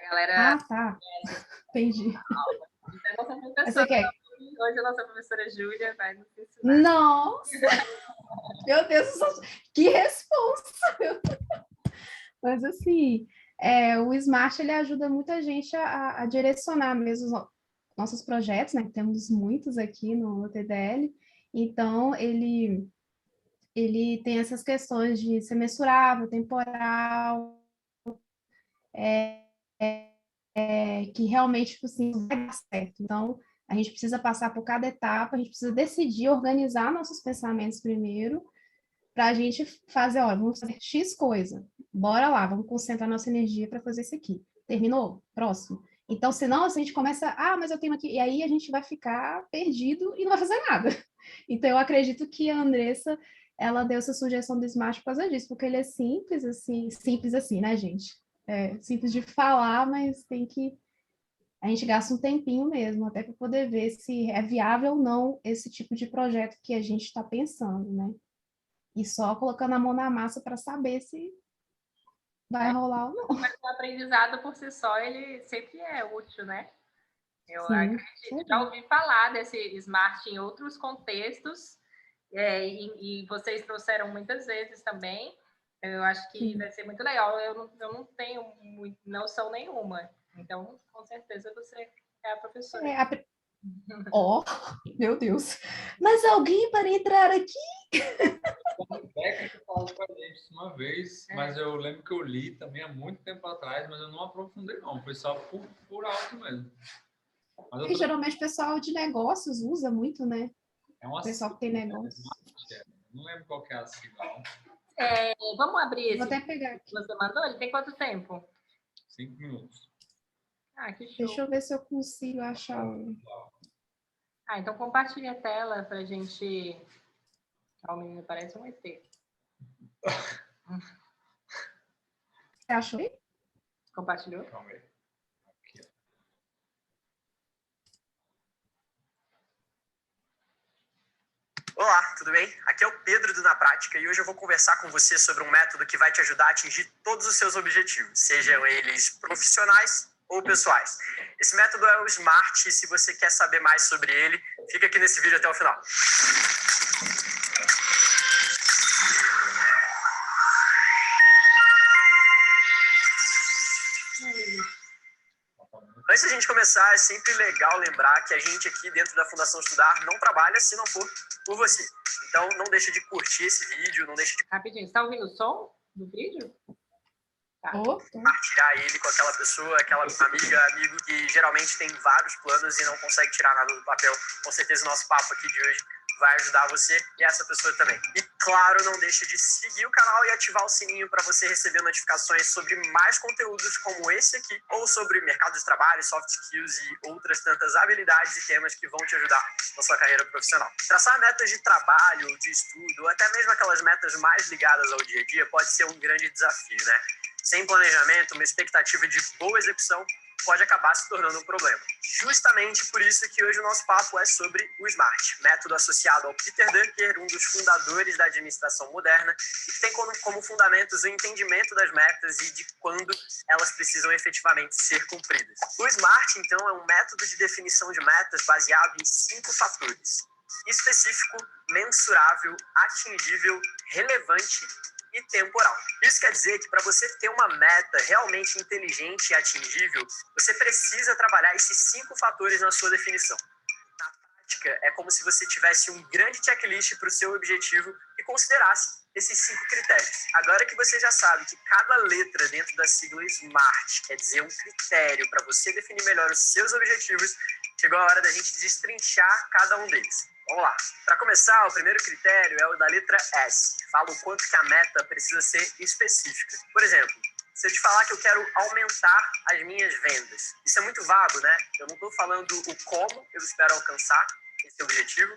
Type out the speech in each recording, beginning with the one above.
galera... Ah, tá. Entendi. Então, Você quer? Hoje a nossa professora Júlia vai nos ensinar. Nossa! Meu Deus, que responsa! Mas, assim, o Smart, ele ajuda muita gente a direcionar mesmo os nossos projetos, né? Que temos muitos aqui no TDL. Então, ele tem essas questões de ser mensurável, temporal, que realmente, tipo assim, vai dar certo. Então, a gente precisa passar por cada etapa, a gente precisa decidir, organizar nossos pensamentos primeiro, para a gente fazer, ó, vamos fazer X coisa, bora lá, vamos concentrar nossa energia para fazer isso aqui. Terminou? Próximo. Então, senão, se a gente começa, mas eu tenho aqui, e aí a gente vai ficar perdido e não vai fazer nada. Então, eu acredito que a Andressa, ela deu essa sugestão do Smart por causa disso, porque ele é simples assim, né, gente? É simples de falar, mas a gente gasta um tempinho mesmo, até para poder ver se é viável ou não esse tipo de projeto que a gente está pensando, né? E só colocando a mão na massa para saber se vai rolar ou não. Mas o aprendizado por si só, ele sempre é útil, né? Eu Sim, acredito. Já ouvi falar desse Smart em outros contextos, e vocês trouxeram muitas vezes também. Eu acho que sim. vai ser muito legal. Eu não tenho noção nenhuma. Então, com certeza, você é a professora. Meu Deus. Mas alguém para entrar aqui? O técnico falou com a gente uma vez, mas eu lembro que eu li também há muito tempo atrás, mas eu não aprofundei não, foi só por alto mesmo. Porque geralmente o pessoal de negócios usa muito, né? É uma o pessoal que tem negócio. Não lembro qual que é a sigla. Vamos abrir esse. Vou até pegar aqui. Você mandou? Ele tem quanto tempo? 5 minutos. Que show. Deixa eu ver se eu consigo achar o... Então compartilha a tela para a gente... O menino parece um ET. Você achou aí? Compartilhou? Calma aí. Olá, tudo bem? Aqui é o Pedro do Na Prática e hoje eu vou conversar com você sobre um método que vai te ajudar a atingir todos os seus objetivos, sejam eles profissionais ou pessoais. Esse método é o SMART e se você quer saber mais sobre ele, fica aqui nesse vídeo até o final. Antes da gente começar, é sempre legal lembrar que a gente aqui dentro da Fundação Estudar não trabalha se não for por você. Então, não deixa de curtir esse vídeo, não deixa de... Rapidinho, você está ouvindo o som do vídeo? Compartilhar ele com aquela pessoa, aquela amiga, amigo que geralmente tem vários planos e não consegue tirar nada do papel. Com certeza o nosso papo aqui de hoje vai ajudar você e essa pessoa também. E claro, não deixa de seguir o canal e ativar o sininho para você receber notificações sobre mais conteúdos como esse aqui, ou sobre mercado de trabalho, soft skills e outras tantas habilidades e temas que vão te ajudar na sua carreira profissional. Traçar metas de trabalho, de estudo, ou até mesmo aquelas metas mais ligadas ao dia a dia pode ser um grande desafio, né? Sem planejamento, uma expectativa de boa execução pode acabar se tornando um problema. Justamente por isso que hoje o nosso papo é sobre o SMART, método associado ao Peter Drucker, um dos fundadores da administração moderna, e que tem como fundamentos o entendimento das metas e de quando elas precisam efetivamente ser cumpridas. O SMART, então, é um método de definição de metas baseado em 5 fatores: específico, mensurável, atingível, relevante e temporal. Isso quer dizer que para você ter uma meta realmente inteligente e atingível, você precisa trabalhar esses 5 fatores na sua definição. Na prática, é como se você tivesse um grande checklist para o seu objetivo e considerasse esses 5 critérios. Agora que você já sabe que cada letra dentro da sigla SMART quer dizer um critério para você definir melhor os seus objetivos, chegou a hora da gente destrinchar cada um deles. Vamos lá. Para começar, o primeiro critério é o da letra S. Fala o quanto que a meta precisa ser específica. Por exemplo, se eu te falar que eu quero aumentar as minhas vendas, isso é muito vago, né? Eu não estou falando o como eu espero alcançar esse objetivo,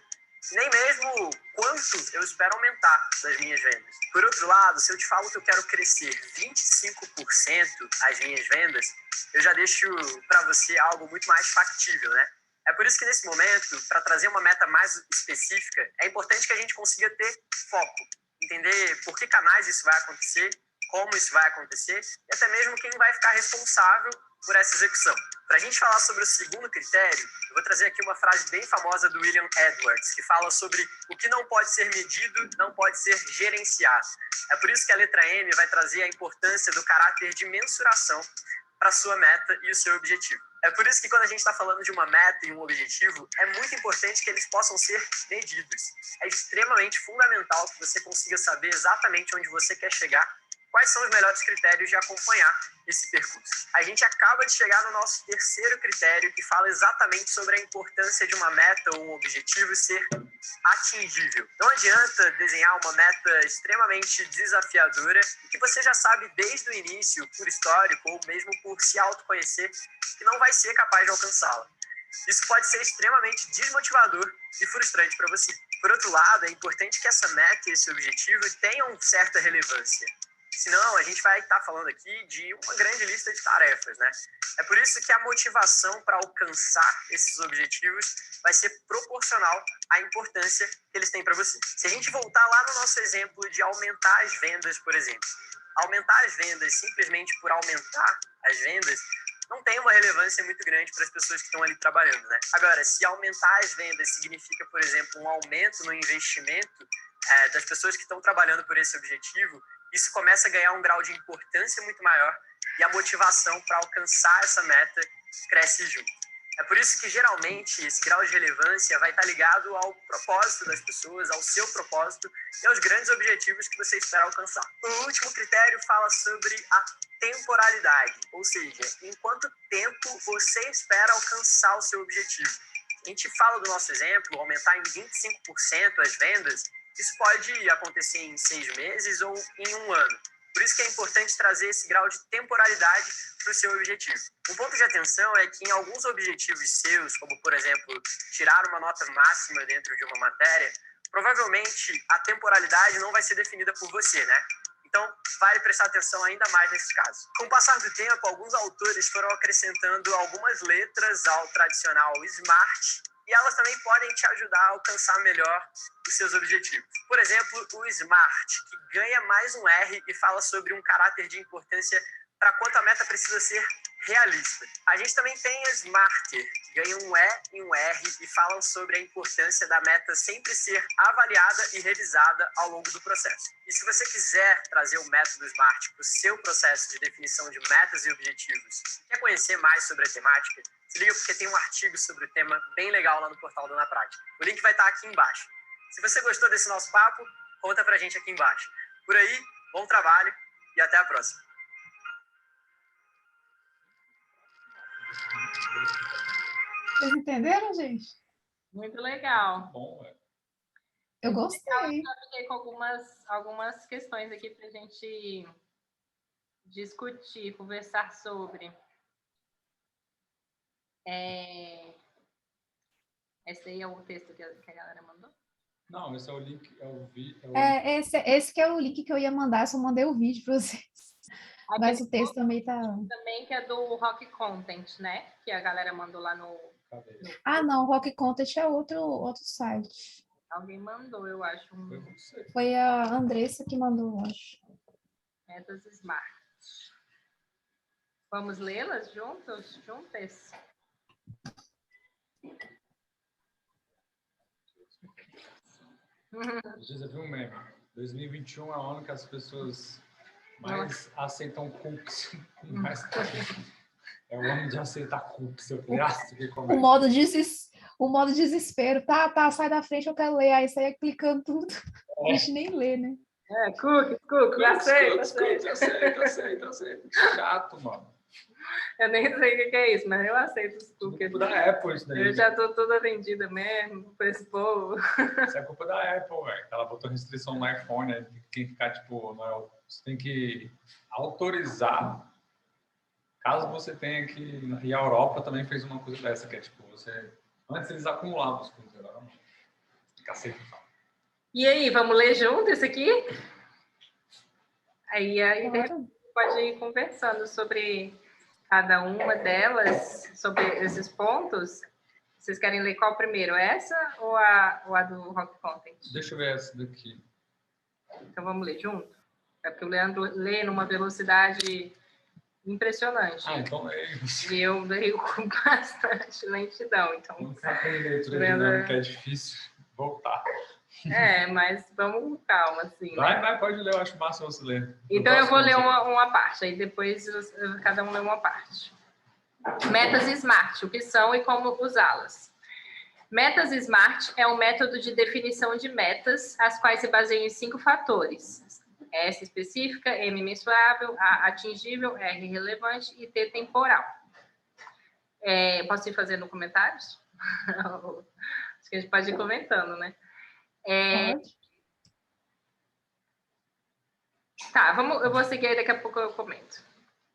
nem mesmo quanto eu espero aumentar das minhas vendas. Por outro lado, se eu te falo que eu quero crescer 25% as minhas vendas, eu já deixo para você algo muito mais factível, né? É por isso que nesse momento, para trazer uma meta mais específica, é importante que a gente consiga ter foco, entender por que canais isso vai acontecer como isso vai acontecer e até mesmo quem vai ficar responsável por essa execução. Para a gente falar sobre o segundo critério, eu vou trazer aqui uma frase bem famosa do William Edwards, que fala sobre o que não pode ser medido, não pode ser gerenciado. É por isso que a letra M vai trazer a importância do caráter de mensuração para a sua meta e o seu objetivo. É por isso que quando a gente está falando de uma meta e um objetivo, é muito importante que eles possam ser medidos. É extremamente fundamental que você consiga saber exatamente onde você quer chegar, quais são os melhores critérios de acompanhar esse percurso. A gente acaba de chegar no nosso terceiro critério, que fala exatamente sobre a importância de uma meta ou um objetivo ser atingível. Não adianta desenhar uma meta extremamente desafiadora e que você já sabe desde o início, por histórico ou mesmo por se autoconhecer, que não vai ser capaz de alcançá-la. Isso pode ser extremamente desmotivador e frustrante para você. Por outro lado, é importante que essa meta e esse objetivo tenham certa relevância. Senão, a gente vai estar falando aqui de uma grande lista de tarefas, né? É por isso que a motivação para alcançar esses objetivos vai ser proporcional à importância que eles têm para você. Se a gente voltar lá no nosso exemplo de aumentar as vendas, por exemplo, aumentar as vendas simplesmente por aumentar as vendas não tem uma relevância muito grande para as pessoas que estão ali trabalhando, né? Agora, se aumentar as vendas significa, por exemplo, um aumento no investimento das pessoas que estão trabalhando por esse objetivo, isso começa a ganhar um grau de importância muito maior e a motivação para alcançar essa meta cresce junto. É por isso que, geralmente, esse grau de relevância vai estar ligado ao propósito das pessoas, ao seu propósito e aos grandes objetivos que você espera alcançar. O último critério fala sobre a temporalidade, ou seja, em quanto tempo você espera alcançar o seu objetivo. A gente fala do nosso exemplo, aumentar em 25% as vendas, isso pode acontecer em 6 meses ou em 1 ano. Por isso que é importante trazer esse grau de temporalidade para o seu objetivo. Um ponto de atenção é que em alguns objetivos seus, como, por exemplo, tirar uma nota máxima dentro de uma matéria, provavelmente a temporalidade não vai ser definida por você, né? Então, vale prestar atenção ainda mais nesse caso. Com o passar do tempo, alguns autores foram acrescentando algumas letras ao tradicional SMART, e elas também podem te ajudar a alcançar melhor os seus objetivos. Por exemplo, o SMART, que ganha mais um R e fala sobre um caráter de importância para quanto a meta precisa ser realista. A gente também tem a SMARTER, que ganha um E e um R e falam sobre a importância da meta sempre ser avaliada e revisada ao longo do processo. E se você quiser trazer o método SMART para o seu processo de definição de metas e objetivos, quer conhecer mais sobre a temática, se liga porque tem um artigo sobre o tema bem legal lá no portal do Na Prática. O link vai estar aqui embaixo. Se você gostou desse nosso papo, conta pra gente aqui embaixo. Por aí, bom trabalho e até a próxima. Vocês entenderam, gente? Muito legal. Bom, Eu gostei. Eu fiquei com algumas questões aqui para a gente discutir, conversar sobre. Esse aí é o texto que a galera mandou? Não, esse é o link, Esse que é o link que eu ia mandar, só mandei o vídeo para vocês. Mas o texto também tá... Também que é do Rock Content, né? Que a galera mandou lá no... Ah, não, o Rock Content é outro site. Alguém mandou, eu acho. Foi a Andressa que mandou, eu acho. Metas Smart. Vamos lê-las juntas? Já viu um meme? 2021 é o ano que as pessoas mais aceitam cookies. É o ano de aceitar cookies. Eu falei, o modo desespero. Tá, sai da frente, eu quero ler. Aí saia clicando tudo. A gente nem lê, né? Cookies, aceito. Chato, mano. Eu nem sei o que é isso, mas eu aceito os cookies. Culpa da Apple, isso daí. Eu já tô toda vendida mesmo por esse povo. Isso é culpa da Apple, velho. Ela botou restrição no iPhone, né? Tem que ficar, tipo, você tem que autorizar, caso você tenha que... E a Europa também fez uma coisa dessa, que é, tipo, você... Antes eles acumulavam os cookies, agora não. Cacete. E aí, vamos ler junto isso aqui? Aí pode ir conversando sobre cada uma delas, sobre esses pontos. Vocês querem ler qual primeiro? Essa ou a do Rock Content? Deixa eu ver essa daqui. Então vamos ler junto? É porque o Leandro lê numa velocidade impressionante. Ah, então é isso. E eu leio com bastante lentidão. Então, Quando você aprende leitura Leandro... dinâmica é difícil voltar. Mas vamos com calma, assim. Vai, pode ler, eu acho massa você ler. Então eu vou ler uma parte, aí depois cada um lê uma parte. Metas SMART, o que são e como usá-las. Metas SMART é um método de definição de metas, as quais se baseiam em 5 fatores. S específica, M mensurável, A atingível, R relevante e T temporal. Posso ir fazendo comentários? Acho que a gente pode ir comentando, né? Pode. Tá, eu vou seguir aí, daqui a pouco eu comento.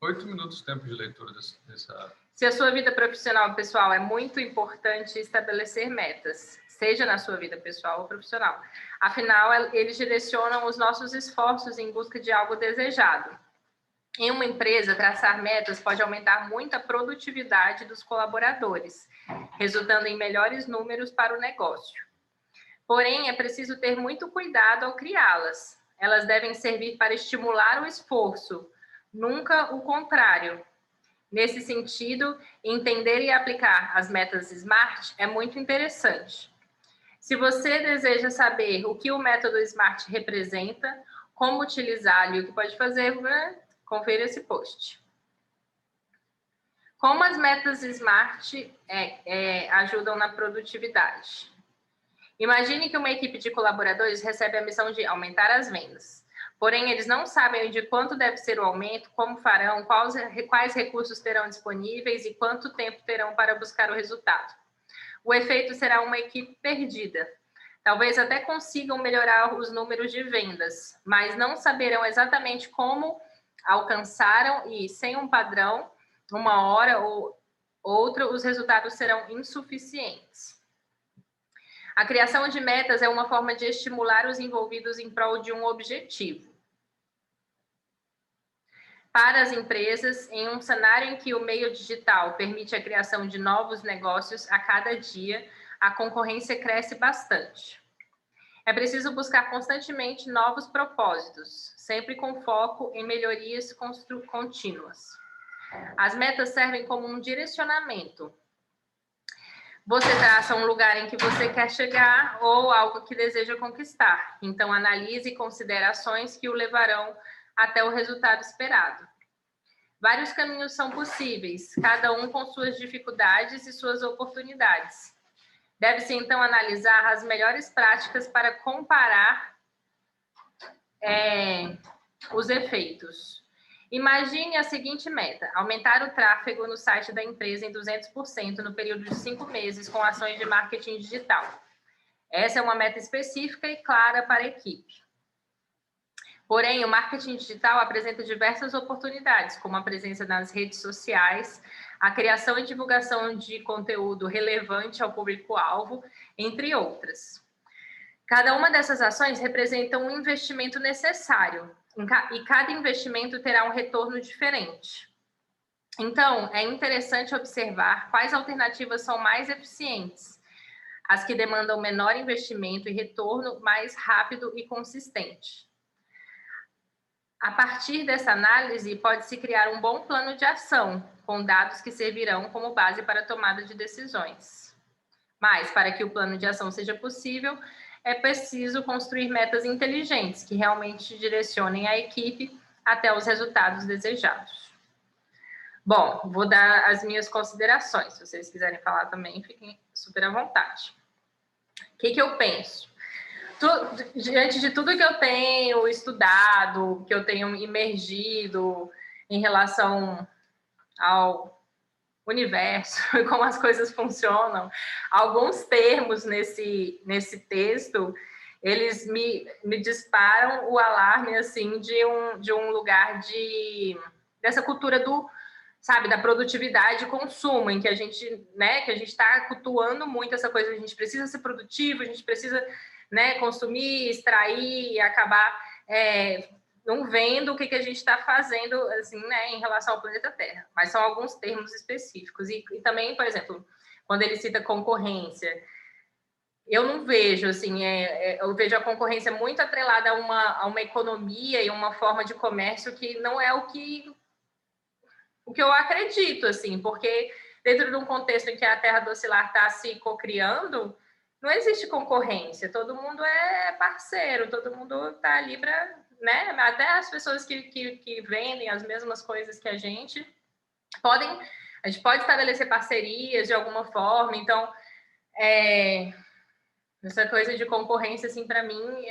8 minutos de tempo de leitura dessa... Se a sua vida profissional e pessoal é muito importante estabelecer metas, seja na sua vida pessoal ou profissional. Afinal, eles direcionam os nossos esforços em busca de algo desejado. Em uma empresa, traçar metas pode aumentar muito a produtividade dos colaboradores, resultando em melhores números para o negócio. Porém, é preciso ter muito cuidado ao criá-las. Elas devem servir para estimular o esforço, nunca o contrário. Nesse sentido, entender e aplicar as metas SMART é muito interessante. Se você deseja saber o que o método SMART representa, como utilizá-lo e o que pode fazer, confira esse post. Como as metas SMART ajudam na produtividade? Imagine que uma equipe de colaboradores recebe a missão de aumentar as vendas. Porém, eles não sabem de quanto deve ser o aumento, como farão, quais recursos terão disponíveis e quanto tempo terão para buscar o resultado. O efeito será uma equipe perdida. Talvez até consigam melhorar os números de vendas, mas não saberão exatamente como alcançaram e, sem um padrão, uma hora ou outra, os resultados serão insuficientes. A criação de metas é uma forma de estimular os envolvidos em prol de um objetivo. Para as empresas, em um cenário em que o meio digital permite a criação de novos negócios a cada dia, a concorrência cresce bastante. É preciso buscar constantemente novos propósitos, sempre com foco em melhorias contínuas. As metas servem como um direcionamento. Você traça um lugar em que você quer chegar ou algo que deseja conquistar. Então, analise e considere ações que o levarão até o resultado esperado. Vários caminhos são possíveis, cada um com suas dificuldades e suas oportunidades. Deve-se, então, analisar as melhores práticas para comparar os efeitos. Imagine a seguinte meta: aumentar o tráfego no site da empresa em 200% no período de 5 meses com ações de marketing digital. Essa é uma meta específica e clara para a equipe. Porém, o marketing digital apresenta diversas oportunidades, como a presença nas redes sociais, a criação e divulgação de conteúdo relevante ao público-alvo, entre outras. Cada uma dessas ações representa um investimento necessário, e cada investimento terá um retorno diferente. Então, é interessante observar quais alternativas são mais eficientes, as que demandam menor investimento e retorno mais rápido e consistente. A partir dessa análise, pode-se criar um bom plano de ação, com dados que servirão como base para a tomada de decisões. Mas, para que o plano de ação seja possível, é preciso construir metas inteligentes, que realmente direcionem a equipe até os resultados desejados. Bom, vou dar as minhas considerações. Se vocês quiserem falar também, fiquem super à vontade. O que eu penso? Diante de tudo que eu tenho estudado, que eu tenho imergido em relação ao universo e como as coisas funcionam, alguns termos nesse texto, eles me disparam o alarme assim de um lugar dessa cultura da produtividade e consumo, em que a gente está cultuando muito essa coisa, a gente precisa ser produtivo, a gente precisa consumir, extrair e acabar não vendo o que a gente está fazendo assim, em relação ao planeta Terra. Mas são alguns termos específicos. E também, por exemplo, quando ele cita concorrência, eu não vejo, assim, eu vejo a concorrência muito atrelada a uma economia e uma forma de comércio que não é o que eu acredito, assim, porque dentro de um contexto em que a terra docilar está se cocriando, não existe concorrência, todo mundo é parceiro, todo mundo está ali para, né, até as pessoas que vendem as mesmas coisas que a gente gente pode estabelecer parcerias de alguma forma, então, essa coisa de concorrência, assim, para mim,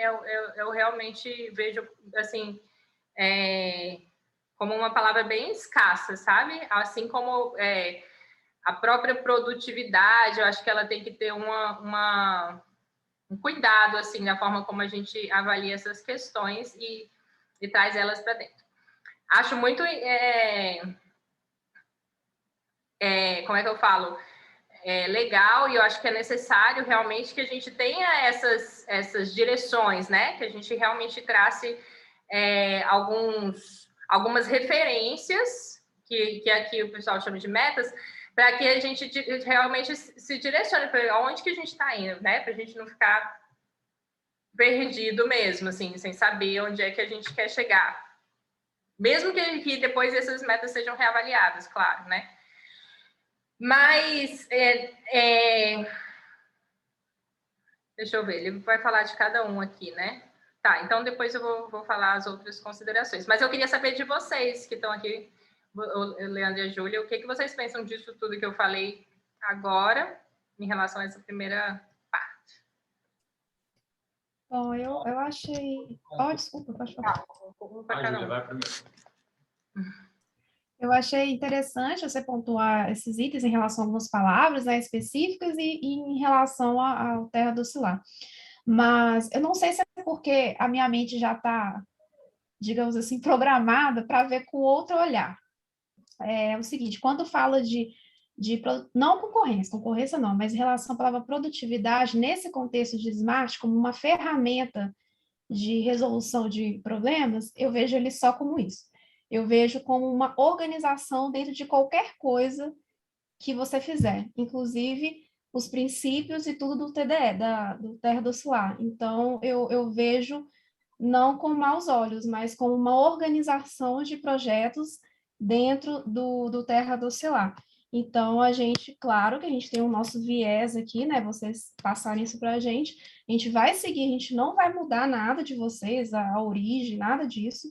eu realmente vejo, assim, como uma palavra bem escassa, sabe? Assim como a própria produtividade, eu acho que ela tem que ter um cuidado, assim, na forma como a gente avalia essas questões e traz elas para dentro. Acho muito, como é que eu falo? Legal, e eu acho que é necessário realmente que a gente tenha essas direções, né? Que a gente realmente trace algumas referências, que aqui o pessoal chama de metas, para que a gente realmente se direcione para onde que a gente está indo, né? Para a gente não ficar perdido mesmo, assim, sem saber onde é que a gente quer chegar. Mesmo que depois essas metas sejam reavaliadas, claro, né? Mas, deixa eu ver, ele vai falar de cada um aqui, né? Tá, então depois eu vou falar as outras considerações. Mas eu queria saber de vocês que estão aqui, o Leandro e a Júlia, o que vocês pensam disso tudo que eu falei agora, em relação a essa primeira parte? Bom, eu achei... Oh, desculpa, pode falar. A Júlia vai primeiro. Eu achei interessante você pontuar esses itens em relação a algumas palavras, né, específicas e em relação ao terra docilar. Mas eu não sei se é porque a minha mente já está, digamos assim, programada para ver com outro olhar. É o seguinte, quando fala não concorrência não, mas em relação à palavra produtividade, nesse contexto de smart, como uma ferramenta de resolução de problemas, eu vejo ele só como isso. Eu vejo como uma organização dentro de qualquer coisa que você fizer, inclusive os princípios e tudo do TDE, do Terra Docilar. Então, eu vejo não com maus olhos, mas como uma organização de projetos dentro do Terra Docilar. Então, claro que a gente tem o nosso viés aqui, né? Vocês passarem isso para a gente vai seguir, a gente não vai mudar nada de vocês, a origem, nada disso,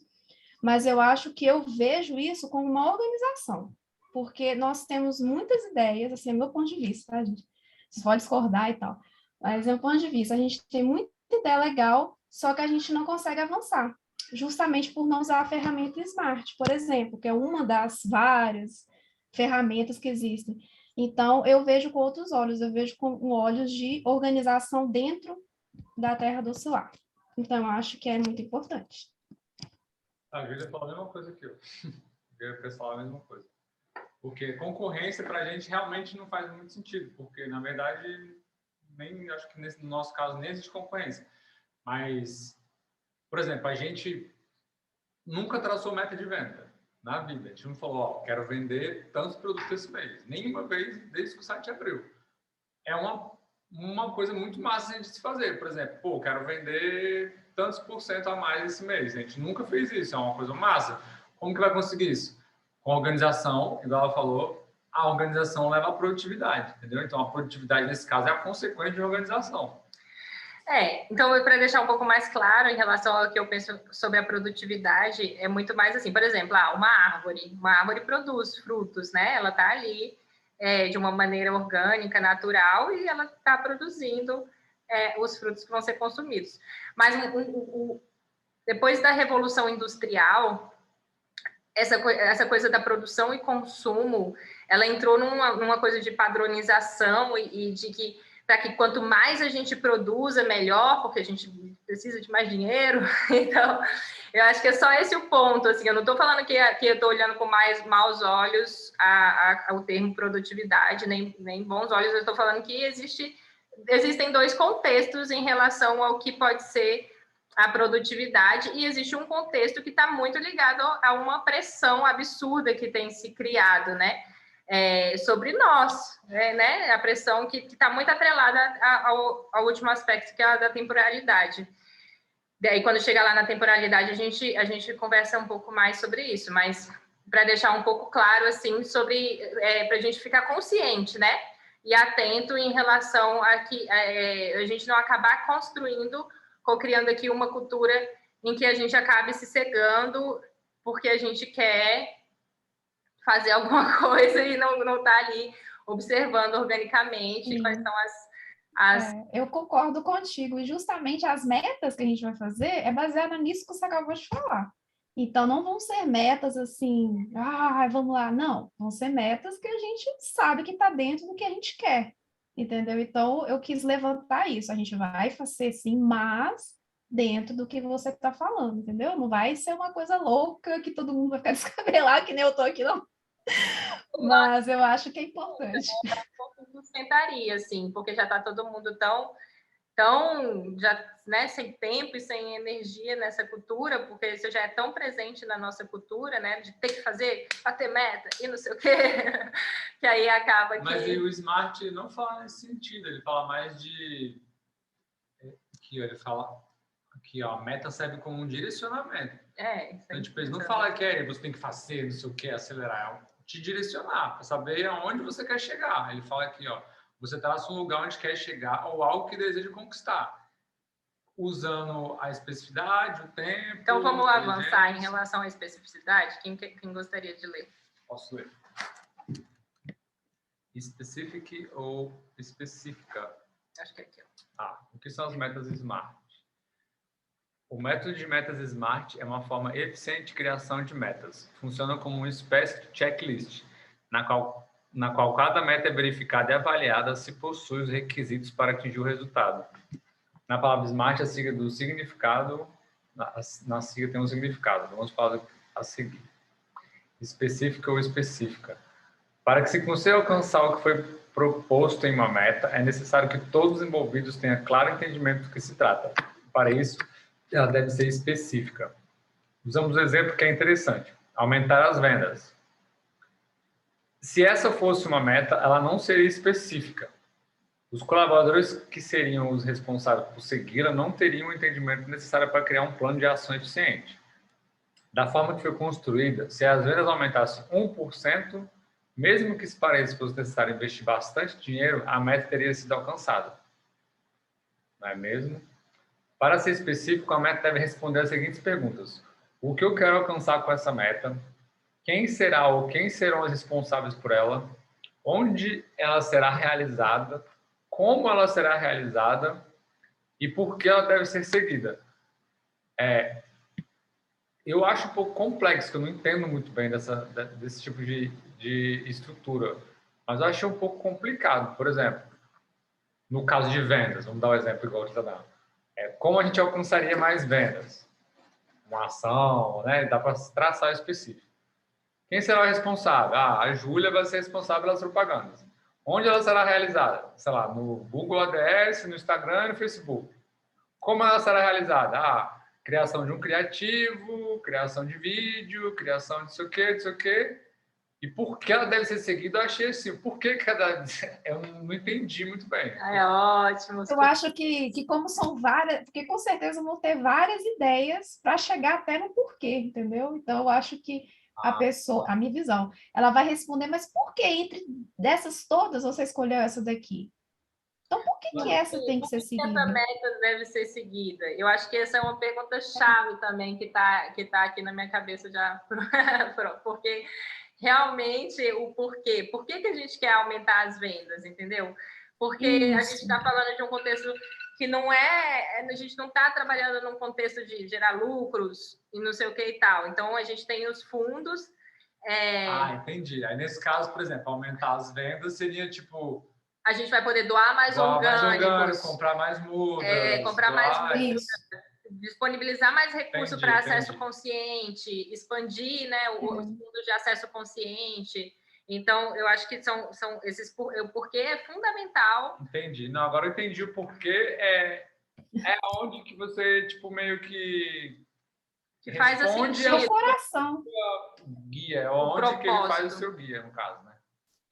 mas eu acho que eu vejo isso como uma organização, porque nós temos muitas ideias, assim, é meu ponto de vista, tá, gente? Vocês podem discordar e tal, mas é meu ponto de vista, a gente tem muita ideia legal, só que a gente não consegue avançar, justamente por não usar a ferramenta Smart, por exemplo, que é uma das várias ferramentas que existem. Então, eu vejo com outros olhos, eu vejo com olhos de organização dentro da terra docilar. Então, eu acho que é muito importante. A Júlia falou a mesma coisa que eu. Eu ia falar a mesma coisa. Porque concorrência para a gente realmente não faz muito sentido, porque, na verdade, acho que no nosso caso nem existe concorrência. Mas, por exemplo, a gente nunca traçou meta de venda na vida. A gente não falou, ó, quero vender tantos produtos esse mês. Nenhuma vez desde que o site abriu. É uma coisa muito massa de se fazer. Por exemplo, pô, quero vender tantos % a mais esse mês. A gente nunca fez isso, é uma coisa massa. Como que vai conseguir isso? Com a organização, igual ela falou, a organização leva à produtividade, entendeu? Então, a produtividade, nesse caso, é a consequência de organização. Então, para deixar um pouco mais claro em relação ao que eu penso sobre a produtividade, é muito mais assim, por exemplo, uma árvore produz frutos, né? Ela está ali de uma maneira orgânica, natural, e ela está produzindo os frutos que vão ser consumidos. Mas depois da Revolução Industrial, essa coisa da produção e consumo, ela entrou numa coisa de padronização e de que para que quanto mais a gente produza, melhor, porque a gente precisa de mais dinheiro. Então, eu acho que é só esse o ponto. Assim, eu não estou falando que eu estou olhando com mais maus olhos ao termo produtividade, nem bons olhos. Eu estou falando que existem dois contextos em relação ao que pode ser a produtividade, e existe um contexto que está muito ligado a uma pressão absurda que tem se criado, né? sobre nós, né? A pressão que está muito atrelada ao último aspecto, que é a da temporalidade. Daí, quando chega lá na temporalidade, a gente conversa um pouco mais sobre isso, mas para deixar um pouco claro, assim, para a gente ficar consciente, né? E atento em relação a que a gente não acabar co-criando aqui uma cultura em que a gente acabe se cegando porque a gente quer fazer alguma coisa e não está ali observando organicamente quais são eu concordo contigo. E justamente as metas que a gente vai fazer é baseada nisso que você acabou de falar. Então, não vão ser metas assim, vamos lá. Não, vão ser metas que a gente sabe que está dentro do que a gente quer. Entendeu? Então, eu quis levantar isso. A gente vai fazer sim, mas dentro do que você está falando, entendeu? Não vai ser uma coisa louca que todo mundo vai ficar descabelado, que nem eu estou aqui, não. Mas eu acho que é importante. Sustentaria, assim, porque já está todo mundo tão já, né, sem tempo e sem energia nessa cultura, porque isso já é tão presente na nossa cultura, né, de ter que fazer, bater meta e não sei o quê, que aí acaba que... Mas aí o Smart não fala nesse sentido, ele fala mais de... Aqui, ó, ele fala... Aqui, ó, a meta serve como um direcionamento. Então, tipo, ele não fala que você tem que fazer, não sei o que, acelerar, é te direcionar, para saber aonde você quer chegar. Ele fala aqui, ó, você traça um lugar onde quer chegar ou algo que deseja conquistar, usando a especificidade, o tempo... Então, vamos avançar em relação à especificidade? Quem gostaria de ler? Posso ler. Specific ou específica? Acho que é aqui. Ó. O que são as metas SMART? O método de metas SMART é uma forma eficiente de criação de metas. Funciona como uma espécie de checklist, na qual cada meta é verificada e avaliada se possui os requisitos para atingir o resultado. Na palavra SMART, a sigla do significado, na sigla tem um significado. Vamos falar a seguir. Específica ou específica. Para que se consiga alcançar o que foi proposto em uma meta, é necessário que todos os envolvidos tenham claro entendimento do que se trata. Para isso, ela deve ser específica. Usamos um exemplo que é interessante. Aumentar as vendas. Se essa fosse uma meta, ela não seria específica. Os colaboradores que seriam os responsáveis por segui-la não teriam o entendimento necessário para criar um plano de ação eficiente. Da forma que foi construída, se as vendas aumentassem 1%, mesmo que se pareça que fosse necessário investir bastante dinheiro, a meta teria sido alcançada. Não é mesmo? Para ser específico, a meta deve responder as seguintes perguntas. O que eu quero alcançar com essa meta? Quem será ou quem serão os responsáveis por ela? Onde ela será realizada? Como ela será realizada? E por que ela deve ser seguida? Eu acho um pouco complexo, que eu não entendo muito bem desse tipo de estrutura. Mas eu achei um pouco complicado. Por exemplo, no caso de vendas, vamos dar um exemplo igual que está dando. Como a gente alcançaria mais vendas? Uma ação, né? Dá para traçar específico. Quem será o responsável? A Júlia vai ser responsável pelas propagandas. Onde ela será realizada? Sei lá, no Google ADS, no Instagram e no Facebook. Como ela será realizada? Criação de um criativo, criação de vídeo, crição de não sei o quê. E por que ela deve ser seguida? Eu achei assim, por que cada... Eu não entendi muito bem. É ótimo. Eu acho que como são várias, porque com certeza vão ter várias ideias para chegar até no porquê, entendeu? Então, eu acho que a pessoa, a minha visão, ela vai responder, mas por que entre dessas todas você escolheu essa daqui? Então, por que essa tem que ser seguida? Essa meta deve ser seguida? Eu acho que essa é uma pergunta-chave também que tá aqui na minha cabeça já. Porque realmente o porquê. Por que a gente quer aumentar as vendas, entendeu? Porque a gente está falando de um contexto que não é... A gente não está trabalhando num contexto de gerar lucros e não sei o que e tal. Então, a gente tem os fundos... Entendi. Aí, nesse caso, por exemplo, aumentar as vendas seria tipo... A gente vai poder doar mais orgânicos, comprar mais mudas, comprar mais mudas, disponibilizar mais recursos para acesso consciente, expandir, né, os fundos de acesso consciente. Então, eu acho que são esses... O porquê é fundamental. Entendi. Não, agora eu entendi o porquê. É onde que você, tipo, meio que faz assim, o coração. Guia, é onde que ele faz o seu guia, no caso, né?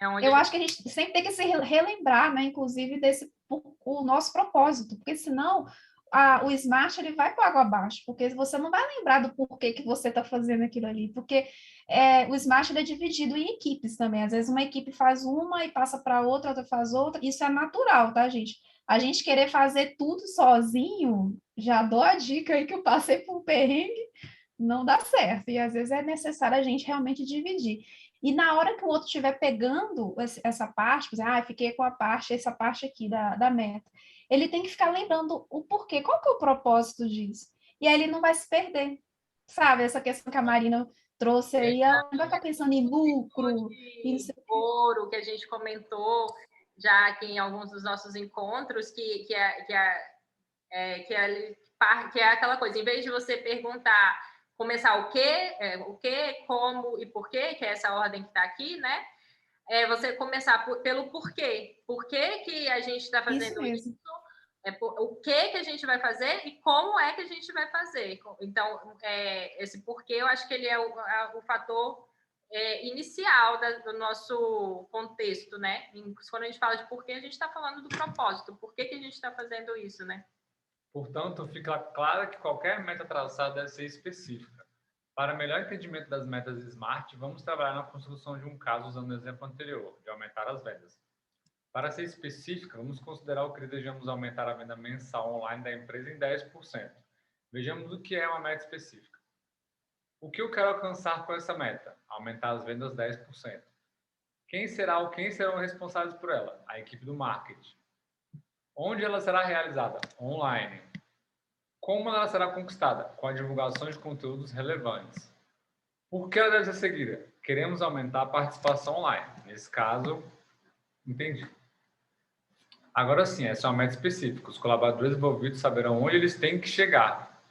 É onde Eu acho que a gente sempre tem que se relembrar, né, inclusive, o nosso propósito, porque senão o Smart ele vai para água abaixo, porque você não vai lembrar do porquê que você está fazendo aquilo ali, porque o Smart ele é dividido em equipes também, às vezes uma equipe faz uma e passa para outra, outra faz outra, isso é natural, tá, gente? A gente querer fazer tudo sozinho, já dou a dica aí que eu passei por um perrengue, não dá certo, e às vezes é necessário a gente realmente dividir. E na hora que o outro estiver pegando essa parte, por exemplo, fiquei com essa parte aqui da meta, ele tem que ficar lembrando o porquê, qual que é o propósito disso? E aí ele não vai se perder, sabe? Essa questão que a Marina trouxe aí, ela não vai ficar pensando em lucro, e não sei o quê. ouro que a gente comentou já aqui em alguns dos nossos encontros, que é aquela coisa, em vez de você perguntar, começar o que, como e por quê, que é essa ordem que está aqui, né? Você começar pelo porquê. Por que a gente está fazendo isso? O que a gente vai fazer e como é que a gente vai fazer. Então, esse porquê, eu acho que ele é o fator inicial do nosso contexto, né? Quando a gente fala de porquê, a gente está falando do propósito. Por que a gente está fazendo isso, né? Portanto, fica claro que qualquer meta traçada deve ser específica. Para melhor entendimento das metas SMART, vamos trabalhar na construção de um caso usando o exemplo anterior, de aumentar as vendas. Para ser específica, vamos considerar o que desejamos aumentar a venda mensal online da empresa em 10%. Vejamos o que é uma meta específica. O que eu quero alcançar com essa meta? Aumentar as vendas 10%. Quem serão responsáveis por ela? A equipe do marketing. Onde ela será realizada? Online. Como ela será conquistada? Com a divulgação de conteúdos relevantes. Por que ela deve ser seguida? Queremos aumentar a participação online. Nesse caso, entendi. Agora sim, essa é uma meta específica. Os colaboradores envolvidos saberão onde eles têm que chegar.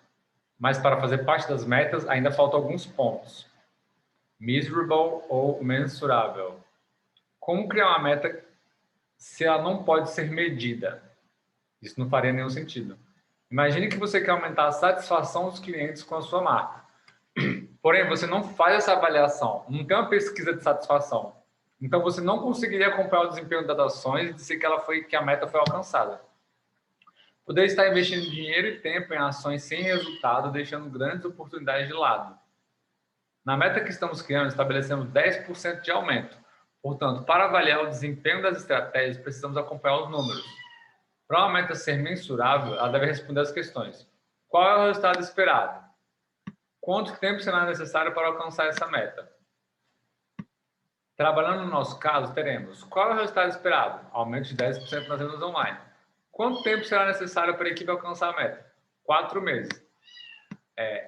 Mas para fazer parte das metas, ainda faltam alguns pontos. Measurable ou mensurável. Como criar uma meta se ela não pode ser medida? Isso não faria nenhum sentido. Imagine que você quer aumentar a satisfação dos clientes com a sua marca. Porém, você não faz essa avaliação, não tem uma pesquisa de satisfação. Então, você não conseguiria acompanhar o desempenho das ações e dizer que a meta foi alcançada. Poderia estar investindo dinheiro e tempo em ações sem resultado, deixando grandes oportunidades de lado. Na meta que estamos criando, estabelecemos 10% de aumento. Portanto, para avaliar o desempenho das estratégias, precisamos acompanhar os números. Para uma meta ser mensurável, ela deve responder as questões. Qual é o resultado esperado? Quanto tempo será necessário para alcançar essa meta? Trabalhando no nosso caso, teremos qual é o resultado esperado? Aumento de 10% nas vendas online. Quanto tempo será necessário para a equipe alcançar a meta? 4 meses.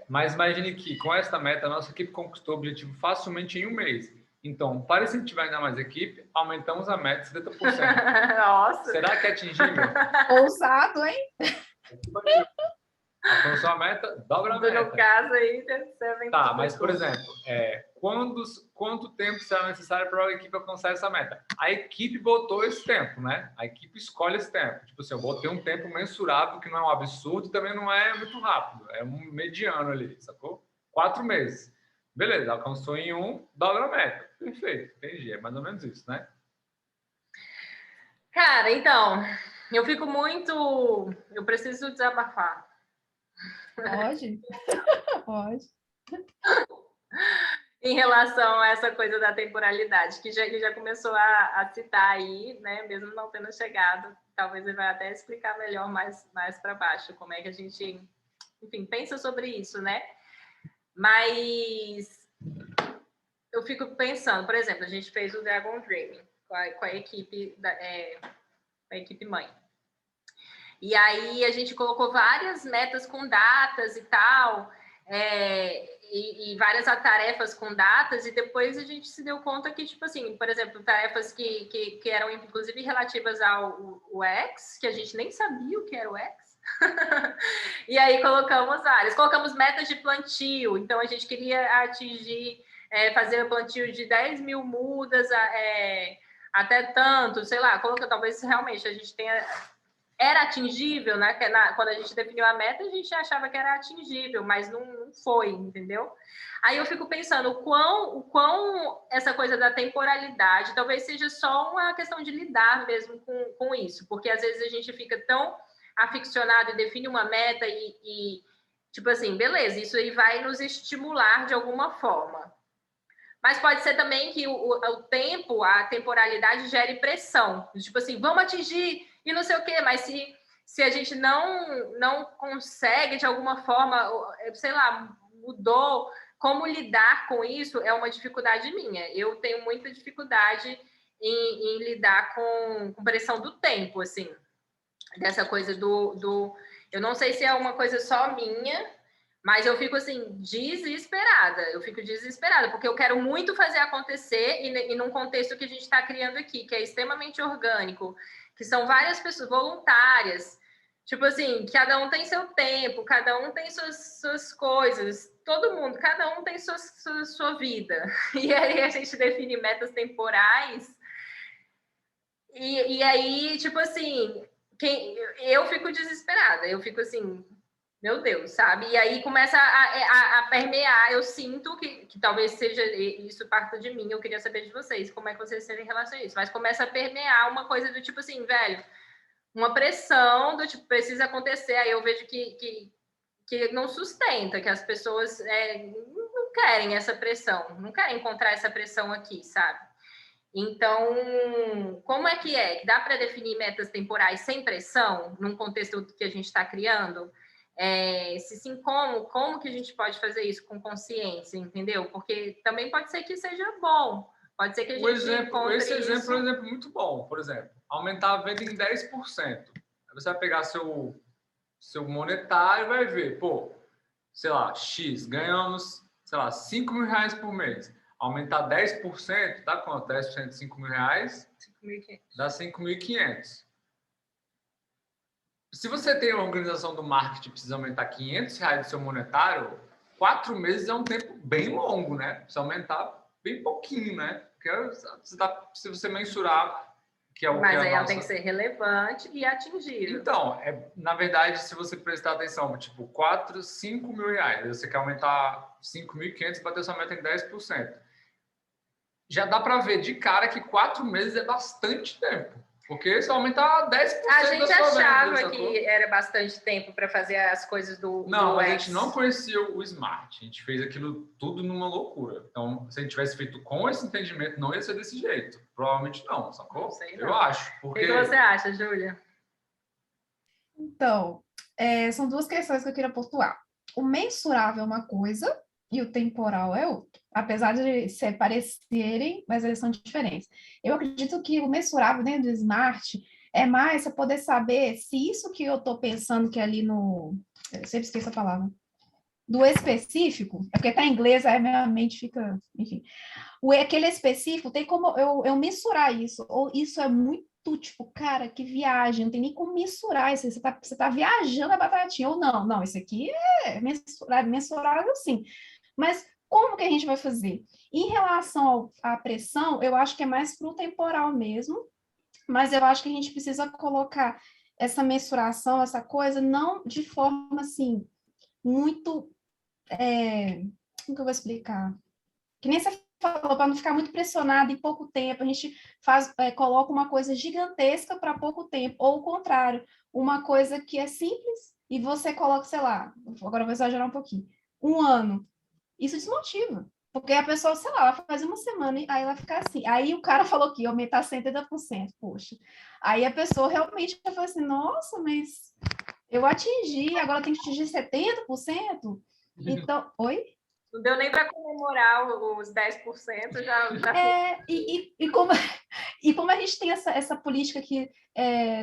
Mas imagine que, com esta meta, a nossa equipe conquistou o objetivo facilmente em 1 mês. Então, para incentivar ainda mais a equipe, aumentamos a meta 70%. Nossa! Será que é atingível? Ousado, hein? Alcançou a meta, dobra a meta. No caso aí, deve ser Tá, mas, por exemplo, quanto tempo será necessário para a equipe alcançar essa meta? A equipe botou esse tempo, né? A equipe escolhe esse tempo. Tipo assim, eu botei um tempo mensurável, que não é um absurdo, também não é muito rápido. É um mediano ali, sacou? 4 meses. Beleza, alcançou em 1, dobra a meta. Perfeito, entendi. É mais ou menos isso, né? Cara, então, eu fico muito... Eu preciso desabafar. Pode? Pode. Em relação a essa coisa da temporalidade, que ele já começou a citar aí, né? Mesmo não tendo chegado, talvez ele vai até explicar melhor mais para baixo como é que a gente, enfim, pensa sobre isso, né? Mas eu fico pensando, por exemplo, a gente fez o Dragon Dreaming com a equipe a equipe mãe. E aí a gente colocou várias metas com datas e tal, e várias tarefas com datas, e depois a gente se deu conta que, tipo assim, por exemplo, tarefas que eram inclusive relativas ao UX, que a gente nem sabia o que era o UX. E aí colocamos metas de plantio, então a gente queria atingir, fazer o plantio de 10 mil mudas até tanto, sei lá, talvez realmente a gente tenha era atingível, né? Quando a gente definiu a meta, a gente achava que era atingível, mas não foi, entendeu? Aí eu fico pensando o quão essa coisa da temporalidade talvez seja só uma questão de lidar mesmo com isso, porque às vezes a gente fica tão aficionado e define uma meta e tipo assim, beleza, isso aí vai nos estimular de alguma forma. Mas pode ser também que o tempo, a temporalidade gere pressão. Tipo assim, vamos atingir e não sei o quê, mas se a gente não consegue, de alguma forma, sei lá, mudou, como lidar com isso é uma dificuldade minha. Eu tenho muita dificuldade em lidar com pressão do tempo, assim. Dessa coisa eu não sei se é uma coisa só minha, mas eu fico assim, desesperada. Eu fico desesperada, porque eu quero muito fazer acontecer e num contexto que a gente está criando aqui, que é extremamente orgânico, que são várias pessoas voluntárias. Tipo assim, cada um tem seu tempo, cada um tem suas coisas, todo mundo, cada um tem sua vida. E aí a gente define metas temporais. E aí, tipo assim, eu fico desesperada, eu fico assim, meu Deus, sabe? E aí começa a permear, eu sinto que talvez seja isso parte de mim, eu queria saber de vocês, como é que vocês sentem em relação a isso, mas começa a permear uma coisa do tipo assim, velho, uma pressão do tipo, precisa acontecer, aí eu vejo que não sustenta, que as pessoas não querem essa pressão, não querem encontrar essa pressão aqui, sabe? Então, como é que é? Dá para definir metas temporais sem pressão, num contexto que a gente está criando? Se sim, como que a gente pode fazer isso com consciência, entendeu? Porque também pode ser que seja bom, pode ser que a gente Esse exemplo é um exemplo muito bom, por exemplo, aumentar a venda em 10%. Aí você vai pegar seu monetário e vai ver, pô, sei lá, X, ganhamos, sei lá, 5 mil reais por mês. Aumentar 10%, dá quanto? 10% de 5 mil reais? 5.500. Dá 5.500. Se você tem uma organização do marketing e precisa aumentar 500 reais do seu monetário, 4 meses é um tempo bem longo, né? Precisa aumentar bem pouquinho, né? Porque se você mensurar que é o Mas que aí a ela tem que ser relevante e atingível. Então, na verdade, se você prestar atenção, tipo, 4, 5 mil reais, você quer aumentar 5.500 para ter sua meta em 10%. Já dá para ver de cara que 4 meses é bastante tempo. Porque se aumentar 10% a gente da sua achava venda, que era bastante tempo para fazer as coisas do Não, do a X. gente não conhecia o Smart. A gente fez aquilo tudo numa loucura. Então, se a gente tivesse feito com esse entendimento, não ia ser desse jeito. Provavelmente não, sacou? Não sei, não. Eu acho. Porque... O que você acha, Júlia? Então, são duas questões que eu queria pontuar. O mensurável é uma coisa e o temporal é outra. Apesar de se parecerem, mas eles são diferentes. Eu acredito que o mensurável dentro do Smart é mais você poder saber se isso que eu estou pensando que é ali no... Eu sempre esqueço a palavra. Do específico, é porque está em inglês, aí minha mente fica... Enfim. Aquele específico, tem como eu mensurar isso. Ou isso é muito, tipo, cara, que viagem, não tem nem como mensurar isso. Você tá viajando a batatinha. Ou não, isso aqui é mensurável sim. Mas como que a gente vai fazer? Em relação à pressão, eu acho que é mais para o temporal mesmo, mas eu acho que a gente precisa colocar essa mensuração, essa coisa, não de forma, assim, muito... como que eu vou explicar? Que nem você falou, para não ficar muito pressionado em pouco tempo, a gente coloca uma coisa gigantesca para pouco tempo, ou o contrário, uma coisa que é simples e você coloca, sei lá, agora eu vou exagerar um pouquinho, 1 ano. Isso desmotiva, porque a pessoa, sei lá, ela faz uma semana e aí ela fica assim. Aí o cara falou que ia aumentar 180%, poxa. Aí a pessoa realmente vai falar assim, nossa, mas eu atingi, agora eu tenho que atingir 70%? Então, oi? Não deu nem para comemorar os 10%, já e como a gente tem essa política aqui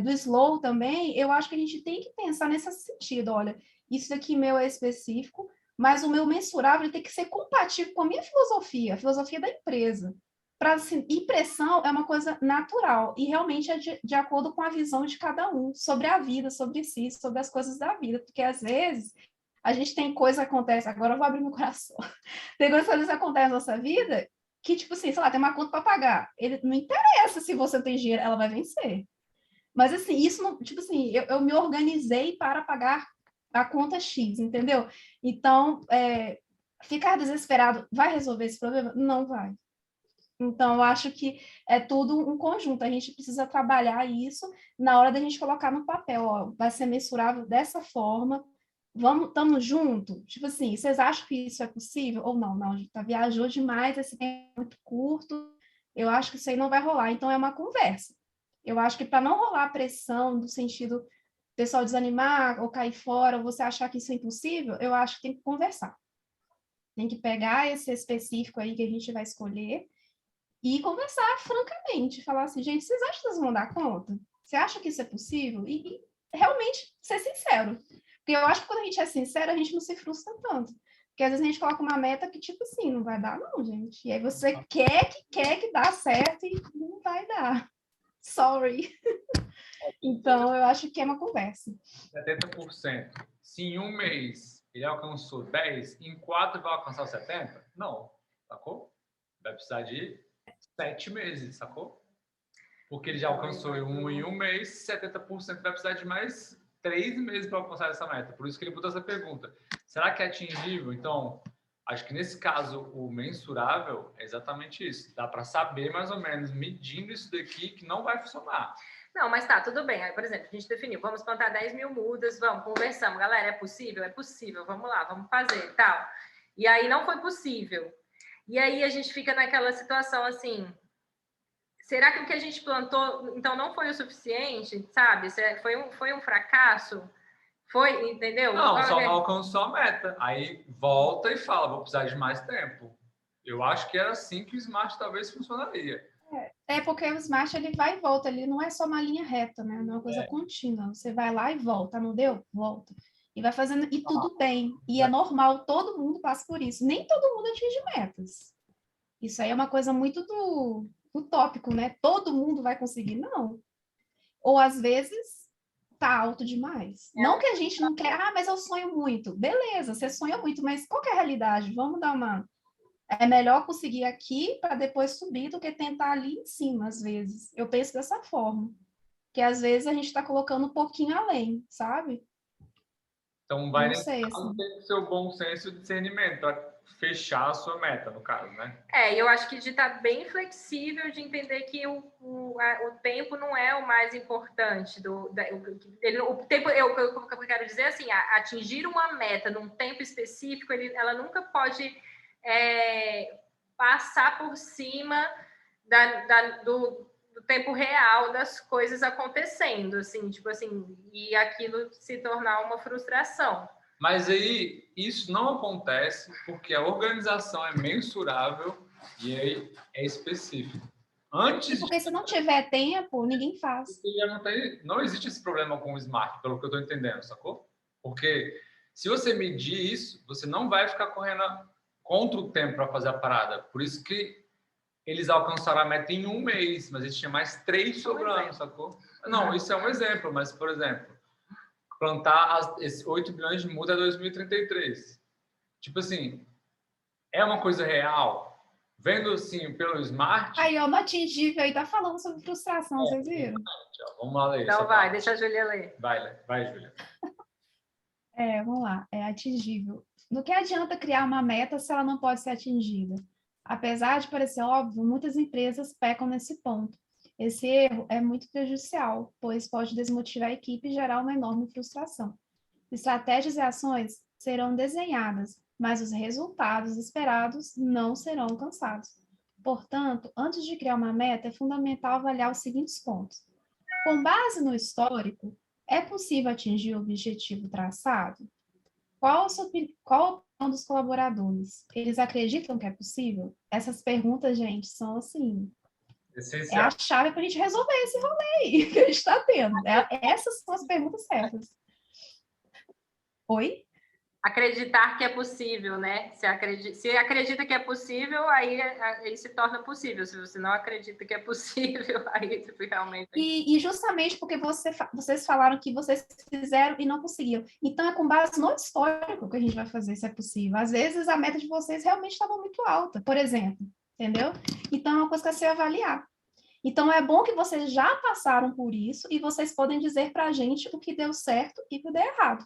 do slow também, eu acho que a gente tem que pensar nesse sentido, olha, isso daqui meu é específico, mas o meu mensurável tem que ser compatível com a minha filosofia, a filosofia da empresa. Assim, impressão é uma coisa natural e realmente é de acordo com a visão de cada um sobre a vida, sobre si, sobre as coisas da vida, porque às vezes a gente tem coisa que acontece, agora eu vou abrir meu coração, tem coisa que às vezes acontece na nossa vida que, tipo assim, sei lá, tem uma conta para pagar, ele não interessa se você tem dinheiro, ela vai vencer. Mas, assim, isso não... Tipo assim, eu me organizei para pagar a conta X, entendeu? Então, ficar desesperado vai resolver esse problema? Não vai. Então, eu acho que é tudo um conjunto. A gente precisa trabalhar isso na hora da gente colocar no papel. Ó, vai ser mensurável dessa forma. Estamos juntos? Tipo assim, vocês acham que isso é possível? Ou não? Não, a gente viajou demais, esse tempo é muito curto. Eu acho que isso aí não vai rolar. Então, é uma conversa. Eu acho que para não rolar pressão, no sentido do pessoal desanimar ou cair fora, ou você achar que isso é impossível, eu acho que tem que conversar. Tem que pegar esse específico aí que a gente vai escolher e conversar francamente, falar assim, gente, vocês acham que vocês vão dar conta? Você acha que isso é possível? E realmente ser sincero. Porque eu acho que quando a gente é sincero, a gente não se frustra tanto. Porque às vezes a gente coloca uma meta que, tipo assim, não vai dar não, gente. E aí você quer que dá certo e não vai dar. Sorry. Então, eu acho que é uma conversa. 70%. Se em um mês ele alcançou 10, em 4 vai alcançar 70? Não, sacou? Vai precisar de 7 meses, sacou? Porque ele já alcançou em um mês, 70% vai precisar de mais 3 meses para alcançar essa meta. Por isso que ele botou essa pergunta. Será que é atingível? Então, acho que nesse caso, o mensurável é exatamente isso. Dá para saber mais ou menos, medindo isso daqui, que não vai funcionar. Não, mas tá, tudo bem. Aí, por exemplo, a gente definiu, vamos plantar 10 mil mudas, vamos, conversamos. Galera, é possível? É possível, vamos lá, vamos fazer, tal. E aí não foi possível. E aí a gente fica naquela situação assim, será que o que a gente plantou, então, não foi o suficiente, sabe? Foi um fracasso? Foi, entendeu? Não, só não alcançou a meta. Aí volta e fala, vou precisar de mais tempo. Eu acho que era assim que o Smart talvez funcionaria. É porque o Smart, ele vai e volta, ele não é só uma linha reta, né? Não é uma coisa contínua. Você vai lá e volta, não deu? Volta. E vai fazendo, e tudo bem. E é normal, todo mundo passa por isso. Nem todo mundo atinge metas. Isso aí é uma coisa muito do utópico, né? Todo mundo vai conseguir, não. Ou às vezes tá alto demais. Não que a gente não quer, mas eu sonho muito. Beleza, você sonha muito, mas qual que é a realidade? Vamos dar uma... É melhor conseguir aqui para depois subir do que tentar ali em cima, às vezes. Eu penso dessa forma. Que às vezes a gente está colocando um pouquinho além, sabe? Então, vai nesse caso ter que ser o bom senso de discernimento para fechar a sua meta, no caso, né? Eu acho que de estar bem flexível, de entender que o tempo não é o mais importante. O tempo, o que eu quero dizer assim, atingir uma meta num tempo específico, ela nunca pode passar por cima do tempo real das coisas acontecendo, assim, tipo assim, e aquilo se tornar uma frustração. Mas aí, isso não acontece porque a organização é mensurável e aí é específico. Porque se não tiver tempo, ninguém faz. Não existe esse problema com o Smart, pelo que eu estou entendendo, sacou? Porque se você medir isso, você não vai ficar correndo contra o tempo para fazer a parada. Por isso que eles alcançaram a meta em um mês, mas eles tinham mais 3 sobrando, sacou? Não, isso é um exemplo, mas, por exemplo, plantar esses 8 bilhões de muda em 2033. Tipo assim, é uma coisa real. Vendo assim pelo Smart... Aí, ó, no atingível aí tá falando sobre frustração, vocês viram? Vamos lá ler. Então vai, deixa a Júlia ler. Vai, Júlia. Vamos lá, é atingível. Do que adianta criar uma meta se ela não pode ser atingida? Apesar de parecer óbvio, muitas empresas pecam nesse ponto. Esse erro é muito prejudicial, pois pode desmotivar a equipe e gerar uma enorme frustração. Estratégias e ações serão desenhadas, mas os resultados esperados não serão alcançados. Portanto, antes de criar uma meta, é fundamental avaliar os seguintes pontos. Com base no histórico, é possível atingir o objetivo traçado? Qual a opinião dos colaboradores? Eles acreditam que é possível? Essas perguntas, gente, são assim... Essencial. É a chave para a gente resolver esse rolê aí que a gente está tendo. Essas são as perguntas certas. Oi? Acreditar que é possível, né? Se acredita que é possível, aí se torna possível. Se você não acredita que é possível, aí realmente... E justamente porque vocês falaram que vocês fizeram e não conseguiram. Então, é com base no histórico que a gente vai fazer se é possível. Às vezes, a meta de vocês realmente estava muito alta, por exemplo. Entendeu? Então, é uma coisa que é se avaliar. Então, é bom que vocês já passaram por isso e vocês podem dizer para a gente o que deu certo e o que deu errado.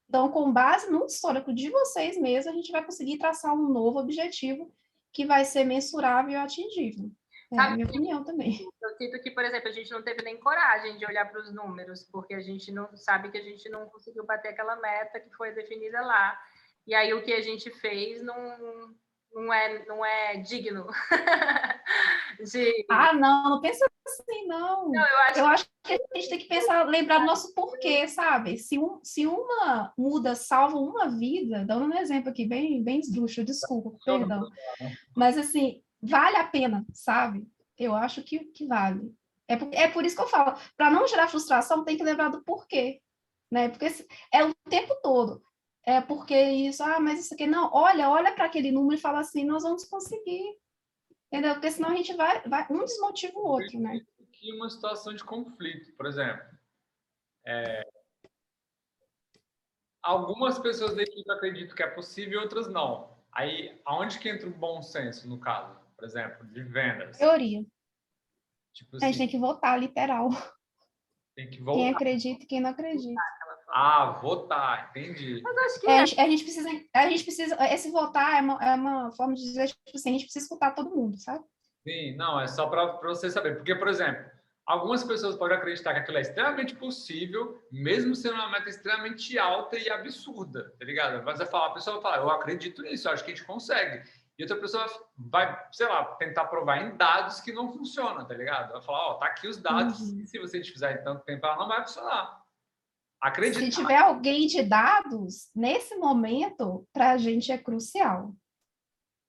Então, com base no histórico de vocês mesmos, a gente vai conseguir traçar um novo objetivo que vai ser mensurável e atingível. É a minha opinião também. Eu sinto que, por exemplo, a gente não teve nem coragem de olhar para os números, porque a gente não sabe que a gente não conseguiu bater aquela meta que foi definida lá. E aí o que a gente fez não é digno de... Não pensa assim, não. Eu acho que a gente tem que pensar, lembrar do nosso porquê, sabe? Se uma muda, salva uma vida, dando um exemplo aqui, bem esdrúxulo, desculpa, perdão. Mas, assim, vale a pena, sabe? Eu acho que vale. É por isso que eu falo, para não gerar frustração, tem que lembrar do porquê, né? Porque é o tempo todo. É porque isso, mas isso aqui, não, olha para aquele número e fala assim, nós vamos conseguir, entendeu? Porque senão a gente vai um desmotiva o outro, né? Aqui uma situação de conflito, por exemplo. Algumas pessoas da equipe acreditam que é possível, outras não. Aí, aonde que entra o bom senso, no caso, por exemplo, de vendas? Teoria. Tipo A gente assim, tem que votar, literal. tem que Quem voltar. acredita e quem não acredita. Votar, entendi. Mas acho que a gente precisa, esse votar é uma forma de dizer, tipo assim, a gente precisa escutar todo mundo, sabe? Sim, não, é só para você saber. Porque, por exemplo, algumas pessoas podem acreditar que aquilo é extremamente possível, mesmo sendo uma meta extremamente alta e absurda, tá ligado? Mas a pessoa vai falar, eu acredito nisso, eu acho que a gente consegue. E outra pessoa vai, sei lá, tentar provar em dados que não funciona, tá ligado? Vai falar, tá aqui os dados, e se você fizer em tanto tempo, ela não vai funcionar. Acredita. Se tiver alguém de dados, nesse momento, para a gente é crucial.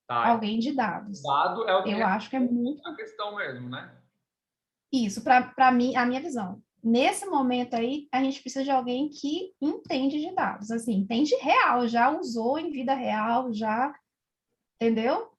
Tá. Alguém de dados. Dado é o que eu acho que é muito a questão mesmo, né? Isso, para mim, a minha visão. Nesse momento aí, a gente precisa de alguém que entende de dados, assim, entende real, já usou em vida real, já, entendeu?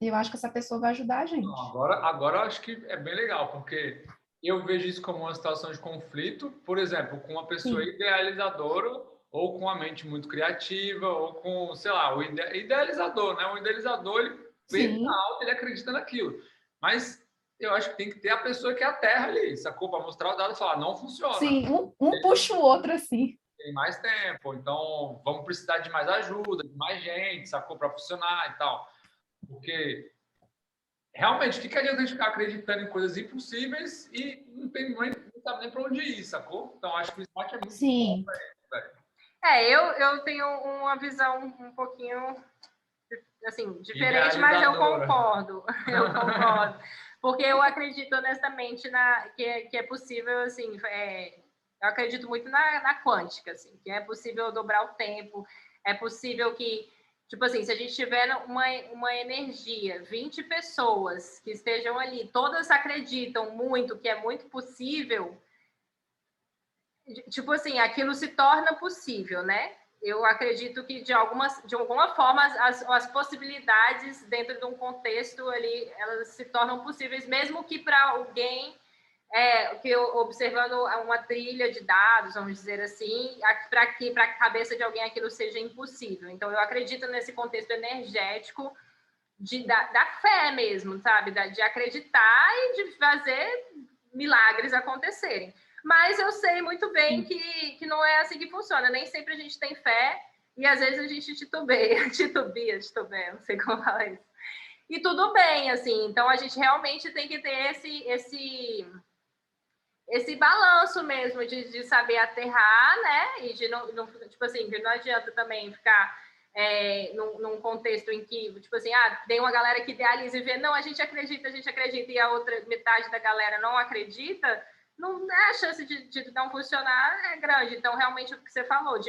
Eu acho que essa pessoa vai ajudar a gente. Não, agora eu acho que é bem legal, porque eu vejo isso como uma situação de conflito, por exemplo, com uma pessoa idealizadora ou com uma mente muito criativa, ou com, sei lá, o idealizador, né? O idealizador, ele pensa alto, ele acredita naquilo. Mas eu acho que tem que ter a pessoa que é a terra ali, sacou? Para mostrar o dado e falar, não funciona. Sim, um puxa o outro, assim. Tem mais tempo, então vamos precisar de mais ajuda, de mais gente, sacou? Para funcionar e tal. Porque realmente, o que adianta a gente ficar acreditando em coisas impossíveis e não sabe nem para onde ir, sacou? Então, acho que o Smart é muito bom pra isso, velho. Eu tenho uma visão um pouquinho assim, diferente, mas eu concordo. Eu concordo. Porque eu acredito honestamente que é possível, assim, eu acredito muito na quântica, assim, que é possível dobrar o tempo, é possível que, tipo assim, se a gente tiver uma energia, 20 pessoas que estejam ali, todas acreditam muito que é muito possível, tipo assim, aquilo se torna possível, né? Eu acredito que de alguma forma as possibilidades dentro de um contexto ali, elas se tornam possíveis, mesmo que para alguém que observando uma trilha de dados, vamos dizer assim, para a cabeça de alguém aquilo seja impossível. Então, eu acredito nesse contexto energético da fé mesmo, sabe? De acreditar e de fazer milagres acontecerem. Mas eu sei muito bem que não é assim que funciona. Nem sempre a gente tem fé e às vezes a gente titubia, não sei como falar isso. E tudo bem, assim. Então, a gente realmente tem que ter esse balanço mesmo de saber aterrar, né? E de não tipo assim, não adianta também ficar num contexto em que, tipo assim, tem uma galera que idealiza e vê, não, a gente acredita, e a outra metade da galera não acredita, a chance de não funcionar é grande. Então, realmente, o que você falou,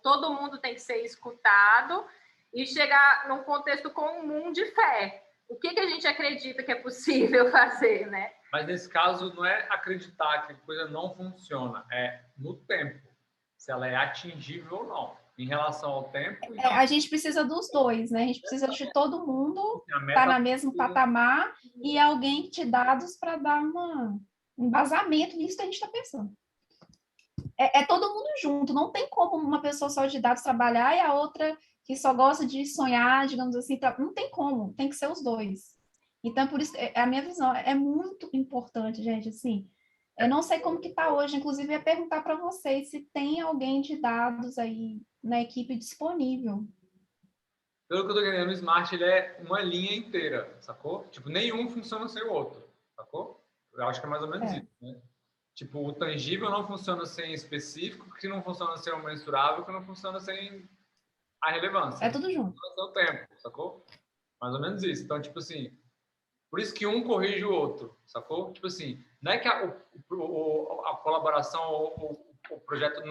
todo mundo tem que ser escutado e chegar num contexto comum de fé. O que a gente acredita que é possível fazer, né? Mas nesse caso, não é acreditar que a coisa não funciona, é no tempo, se ela é atingível ou não. Em relação ao tempo... Então... a gente precisa dos dois, né? A gente precisa de todo mundo estar no mesmo patamar e alguém te dados para dar um embasamento nisso que a gente está pensando. É todo mundo junto, não tem como uma pessoa só de dados trabalhar e a outra que só gosta de sonhar, digamos assim, não tem como, tem que ser os dois. Então, por isso, a minha visão é muito importante, gente, assim, eu não sei como que está hoje, inclusive ia perguntar para vocês se tem alguém de dados aí na equipe disponível. Pelo que eu tô entendendo, o Smart ele é uma linha inteira, sacou? Tipo, nenhum funciona sem o outro, sacou? Eu acho que é mais ou menos isso, né? Tipo, o tangível não funciona sem específico, que não funciona sem o mensurável, que não funciona sem a relevância. É tudo junto. Não funciona sem o tempo, sacou? Mais ou menos isso. Então, tipo assim, por isso que um corrige o outro, sacou? Tipo assim, não é que a colaboração ou o projeto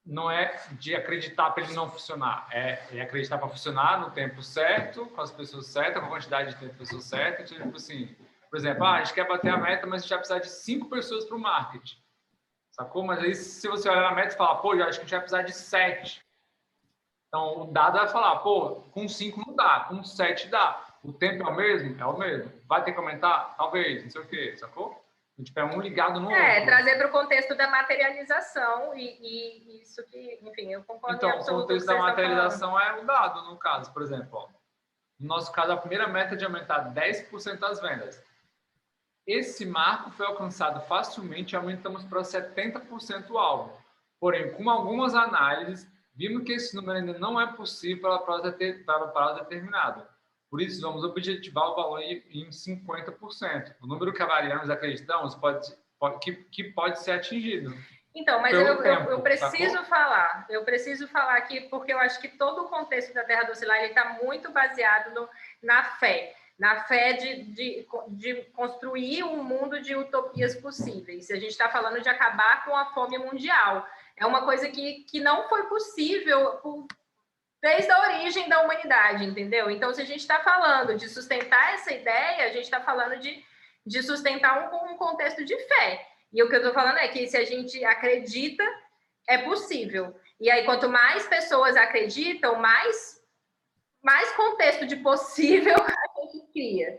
não é de acreditar para ele não funcionar, é acreditar para funcionar no tempo certo, com as pessoas certas, com a quantidade de tempo pessoas certas. Tipo assim, por exemplo, a gente quer bater a meta, mas a gente vai precisar de 5 pessoas para o marketing, sacou? Mas aí, se você olhar na meta e falar, pô, eu acho que a gente vai precisar de 7. Então, o dado vai falar, pô, com 5 não dá, com 7 dá. O tempo é o mesmo? É o mesmo. Vai ter que aumentar? Talvez, não sei o quê, sacou? Tipo, é um ligado no outro. Trazer para o contexto da materialização e isso que, enfim, eu concordo então, em absoluto o contexto com o da que vocês estão materialização é o dado, no caso, por exemplo. Ó, no nosso caso, a primeira meta é de aumentar 10% das vendas. Esse marco foi alcançado facilmente, aumentamos para 70% o alvo. Porém, com algumas análises, vimos que esse número ainda não é possível para prazo determinado. Por isso, vamos objetivar o valor em 50%. O número que avaliamos e acreditamos que pode ser atingido. Então, mas eu preciso sacou? eu preciso falar aqui, porque eu acho que todo o contexto da Terra Docilar está muito baseado na fé de construir um mundo de utopias possíveis. A gente está falando de acabar com a fome mundial. É uma coisa que não foi possível desde a origem da humanidade, entendeu? Então, se a gente está falando de sustentar essa ideia, a gente está falando de sustentar um contexto de fé. E o que eu estou falando é que se a gente acredita, é possível. E aí, quanto mais pessoas acreditam, mais contexto de possível a gente cria.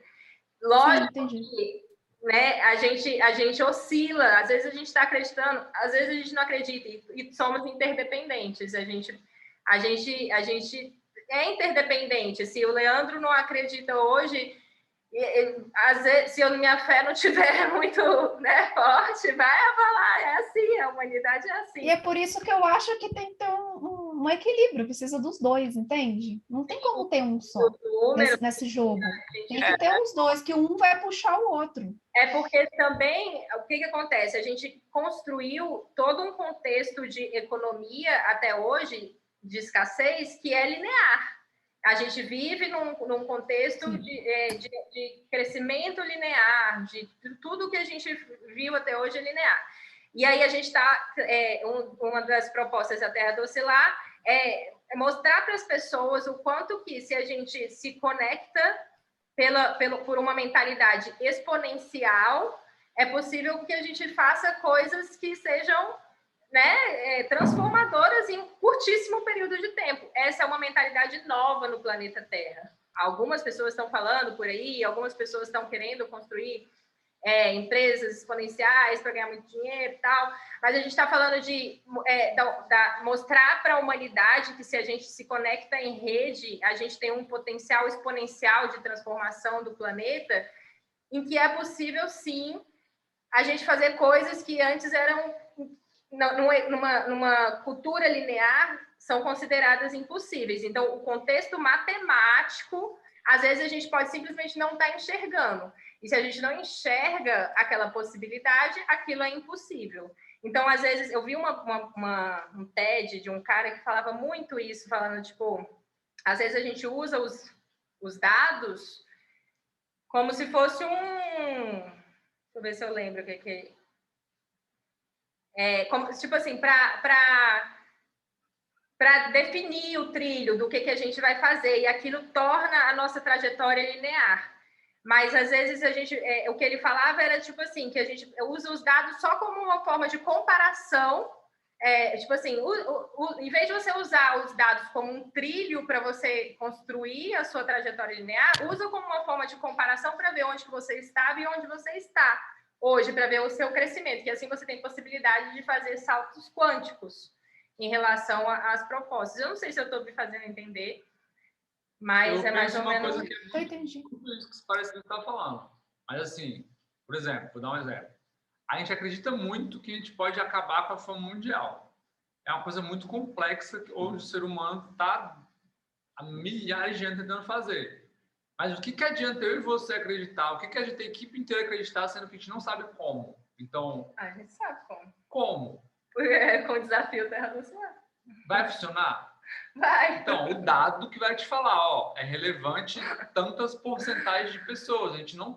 Lógico que, né, a gente oscila, às vezes a gente está acreditando, às vezes a gente não acredita, e somos interdependentes. A gente é interdependente. Se o Leandro não acredita hoje, às vezes, se a minha fé não tiver muito, né, forte, vai abalar. É assim, a humanidade é assim. E é por isso que eu acho que tem que ter um equilíbrio, precisa dos dois, entende? Não tem como ter um só nesse jogo. Tem que ter os dois, que um vai puxar o outro. É porque também, o que acontece? A gente construiu todo um contexto de economia até hoje, de escassez, que é linear. A gente vive num contexto de crescimento linear, de tudo que a gente viu até hoje é linear. E aí a gente está, uma das propostas da Terra Docilar é mostrar para as pessoas o quanto que, se a gente se conecta por uma mentalidade exponencial, é possível que a gente faça coisas que sejam, né, transformadoras em curtíssimo período de tempo. Essa é uma mentalidade nova no planeta Terra. Algumas pessoas estão falando por aí, algumas pessoas estão querendo construir empresas exponenciais para ganhar muito dinheiro e tal, mas a gente está falando de mostrar para a humanidade que se a gente se conecta em rede, a gente tem um potencial exponencial de transformação do planeta, em que é possível, sim, a gente fazer coisas que antes eram, numa cultura linear, são consideradas impossíveis. Então, o contexto matemático, às vezes a gente pode simplesmente não estar enxergando. E se a gente não enxerga aquela possibilidade, aquilo é impossível. Então, às vezes, eu vi um TED de um cara que falava muito isso, falando, tipo, às vezes a gente usa os dados como se fosse deixa eu ver se eu lembro o que como, tipo assim, para definir o trilho do que a gente vai fazer, e aquilo torna a nossa trajetória linear. Mas, às vezes, o que ele falava era, tipo assim, que a gente usa os dados só como uma forma de comparação, tipo assim, em vez de você usar os dados como um trilho para você construir a sua trajetória linear, usa como uma forma de comparação para ver onde que você estava e onde você está hoje, para ver o seu crescimento, que assim você tem possibilidade de fazer saltos quânticos em relação às propostas. Eu não sei se eu estou me fazendo entender, Mas é mais ou uma menos... coisa que Eu entendi. tudo isso que se parece que você está falando. Mas assim, por exemplo, vou dar um exemplo. A gente acredita muito que a gente pode acabar com a fome mundial. É uma coisa muito complexa que hoje o ser humano está há milhares de anos tentando fazer. Mas o que adianta eu e você acreditar? O que adianta a equipe inteira acreditar, sendo que a gente não sabe como? Então... A gente sabe como. Como? Com o desafio Terra do Solar. Vai funcionar? Vai. Então, o dado que vai te falar, ó, é relevante tantas porcentagens de pessoas. A gente não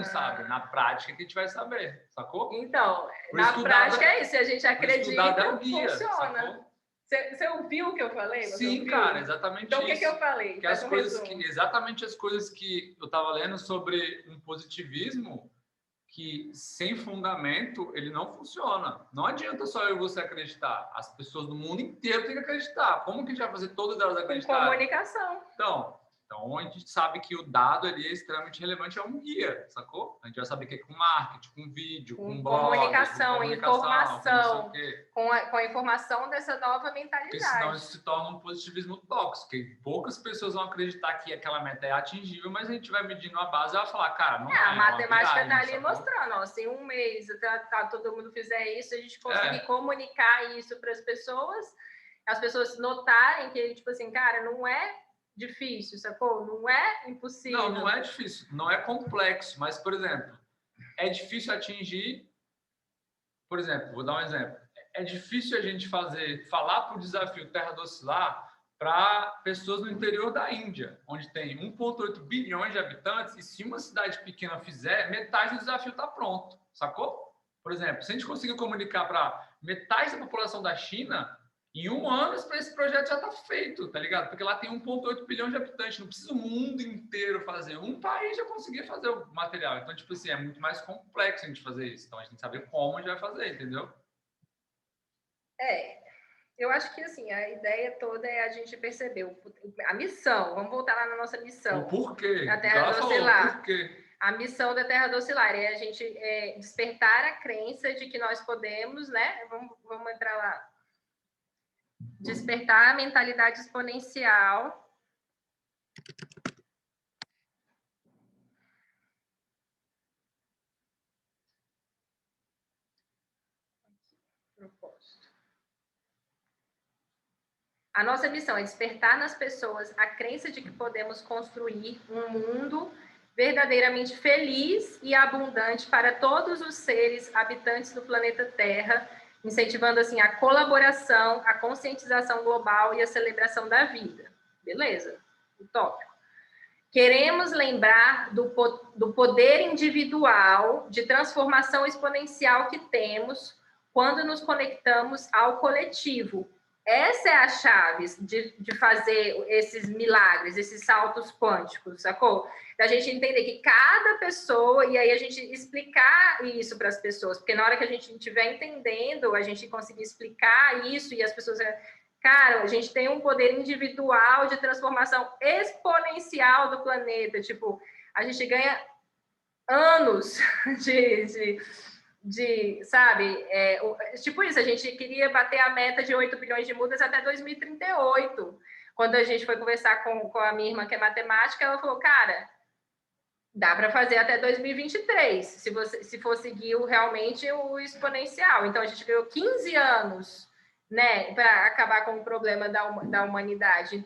sabe. Na prática que a gente vai saber, sacou? Então, Por na isso que o prática dado- é isso. Se a gente acredita, o dado é o guia, funciona. sacou? Você ouviu o que eu falei? Você Sim, ouviu? cara, exatamente Então, isso. o que eu falei? Que Faz as um coisas resumo. exatamente as coisas que eu estava lendo sobre um positivismo que sem fundamento ele não funciona. Não adianta só eu e você acreditar. As pessoas do mundo inteiro têm que acreditar. Como que a gente vai fazer todas elas Com acreditarem? comunicação. Então, a gente sabe que o dado ali é extremamente relevante, é um guia, sacou? A gente vai saber que é com marketing, com vídeo, com blog, comunicação, informação, com com a informação dessa nova porque mentalidade. senão isso se torna um positivismo tóxico, porque poucas pessoas vão acreditar que aquela meta é atingível, mas a gente vai medindo a base e vai falar, cara, não é A matemática está está ali mostrando, ó, se um mês todo mundo fizer isso, a gente conseguir comunicar isso para as pessoas notarem que, tipo assim, cara, não é difícil, sacou? Não é impossível. Não é difícil, não é complexo, mas, por exemplo, é difícil atingir, por exemplo, vou dar um exemplo, é difícil a gente falar para o desafio Terra do Oscilar para pessoas no interior da Índia, onde tem 1,8 bilhões de habitantes, e se uma cidade pequena fizer, metade do desafio está pronto, sacou? Por exemplo, se a gente conseguir comunicar para metade da população da China, em 1 ano esse projeto já está feito, tá ligado? Porque lá tem 1,8 bilhão de habitantes, não precisa o mundo inteiro fazer. Um país já conseguia fazer o material. Então, tipo assim, é muito mais complexo a gente fazer isso. Então, a gente tem que saber como a gente vai fazer, entendeu? Eu acho que, assim, a ideia toda é a gente perceber a missão. Vamos voltar lá na nossa missão. O porquê? A Terra do Oscilar. Por quê? A missão da Terra do Oscilar é a gente despertar a crença de que nós podemos, né? Vamos entrar lá. Despertar a mentalidade exponencial. Propósito. A nossa missão é despertar nas pessoas a crença de que podemos construir um mundo verdadeiramente feliz e abundante para todos os seres habitantes do planeta Terra, incentivando assim a colaboração, a conscientização global e a celebração da vida. Beleza? Utópico. Queremos lembrar do poder individual de transformação exponencial que temos quando nos conectamos ao coletivo. Essa é a chave de fazer esses milagres, esses saltos quânticos, sacou? Da gente entender que cada pessoa, e aí a gente explicar isso para as pessoas, porque na hora que a gente estiver entendendo, a gente conseguir explicar isso e as pessoas... Cara, a gente tem um poder individual de transformação exponencial do planeta. Tipo, a gente ganha anos sabe? Tipo isso, a gente queria bater a meta de 8 bilhões de mudas até 2038. Quando a gente foi conversar com a minha irmã, que é matemática, ela falou, cara, dá para fazer até 2023, se for seguir realmente o exponencial. Então, a gente ganhou 15 anos, né, para acabar com o problema da humanidade.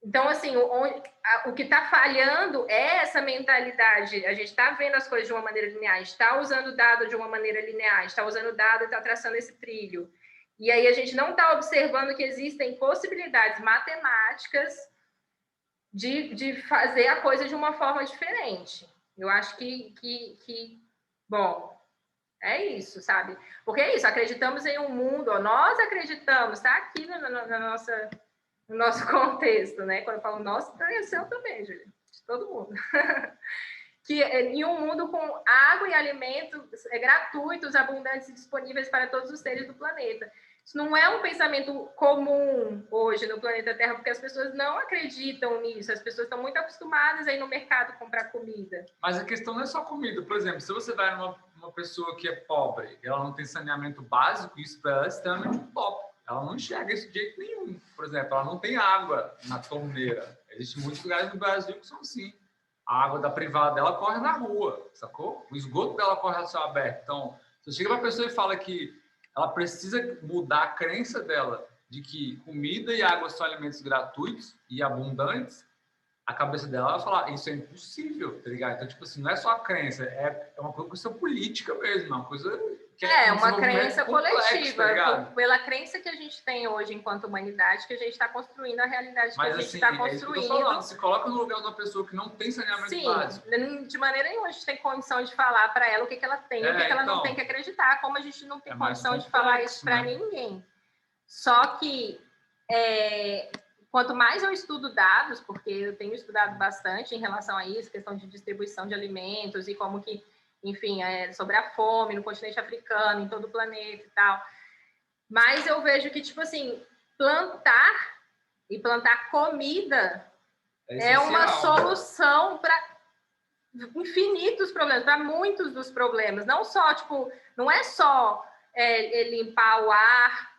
Então assim, o que está falhando é essa mentalidade. A gente está vendo as coisas de uma maneira linear, está usando o dado de uma maneira linear, está usando o dado e está traçando esse trilho. E aí a gente não está observando que existem possibilidades matemáticas de fazer a coisa de uma forma diferente. Eu acho que bom, é isso, sabe? Porque é isso, acreditamos em um mundo, ó, nós acreditamos, tá aqui no nosso contexto, né? Quando eu falo nosso, é seu também, Júlia, de todo mundo. Que em um mundo com água e alimentos gratuitos, abundantes e disponíveis para todos os seres do planeta. Isso não é um pensamento comum hoje no planeta Terra, porque as pessoas não acreditam nisso, as pessoas estão muito acostumadas a ir no mercado comprar comida. Mas a questão não é só comida. Por exemplo, se você vai numa pessoa que é pobre, ela não tem saneamento básico, isso para ela é extremamente top. Ela não enxerga isso de jeito nenhum. Por exemplo, ela não tem água na torneira. Existem muitos lugares do Brasil que são assim. A água da privada dela corre na rua, sacou? O esgoto dela corre a céu aberto. Então, se você chega para a pessoa e fala que ela precisa mudar a crença dela de que comida e água são alimentos gratuitos e abundantes, a cabeça dela vai falar, isso é impossível, tá ligado? Então, tipo assim, não é só a crença, é uma coisa política mesmo, é uma coisa que é uma crença complexo, coletiva, tá pela crença que a gente tem hoje enquanto humanidade, que a gente está construindo a realidade que a gente está construindo. É isso que eu tô falando, se coloca no lugar de uma pessoa que não tem saneamento básico. Sim, de maneira nenhuma a gente tem condição de falar para ela o que ela tem, o que ela não tem que acreditar, como a gente não tem condição de falar isso para ninguém. Só que quanto mais eu estudo dados, porque eu tenho estudado bastante em relação a isso, questão de distribuição de alimentos e como que, enfim, sobre a fome no continente africano, em todo o planeta e tal. Mas eu vejo que, tipo assim, plantar comida é uma solução para infinitos problemas, para muitos dos problemas. Não só, tipo, não é só limpar o ar,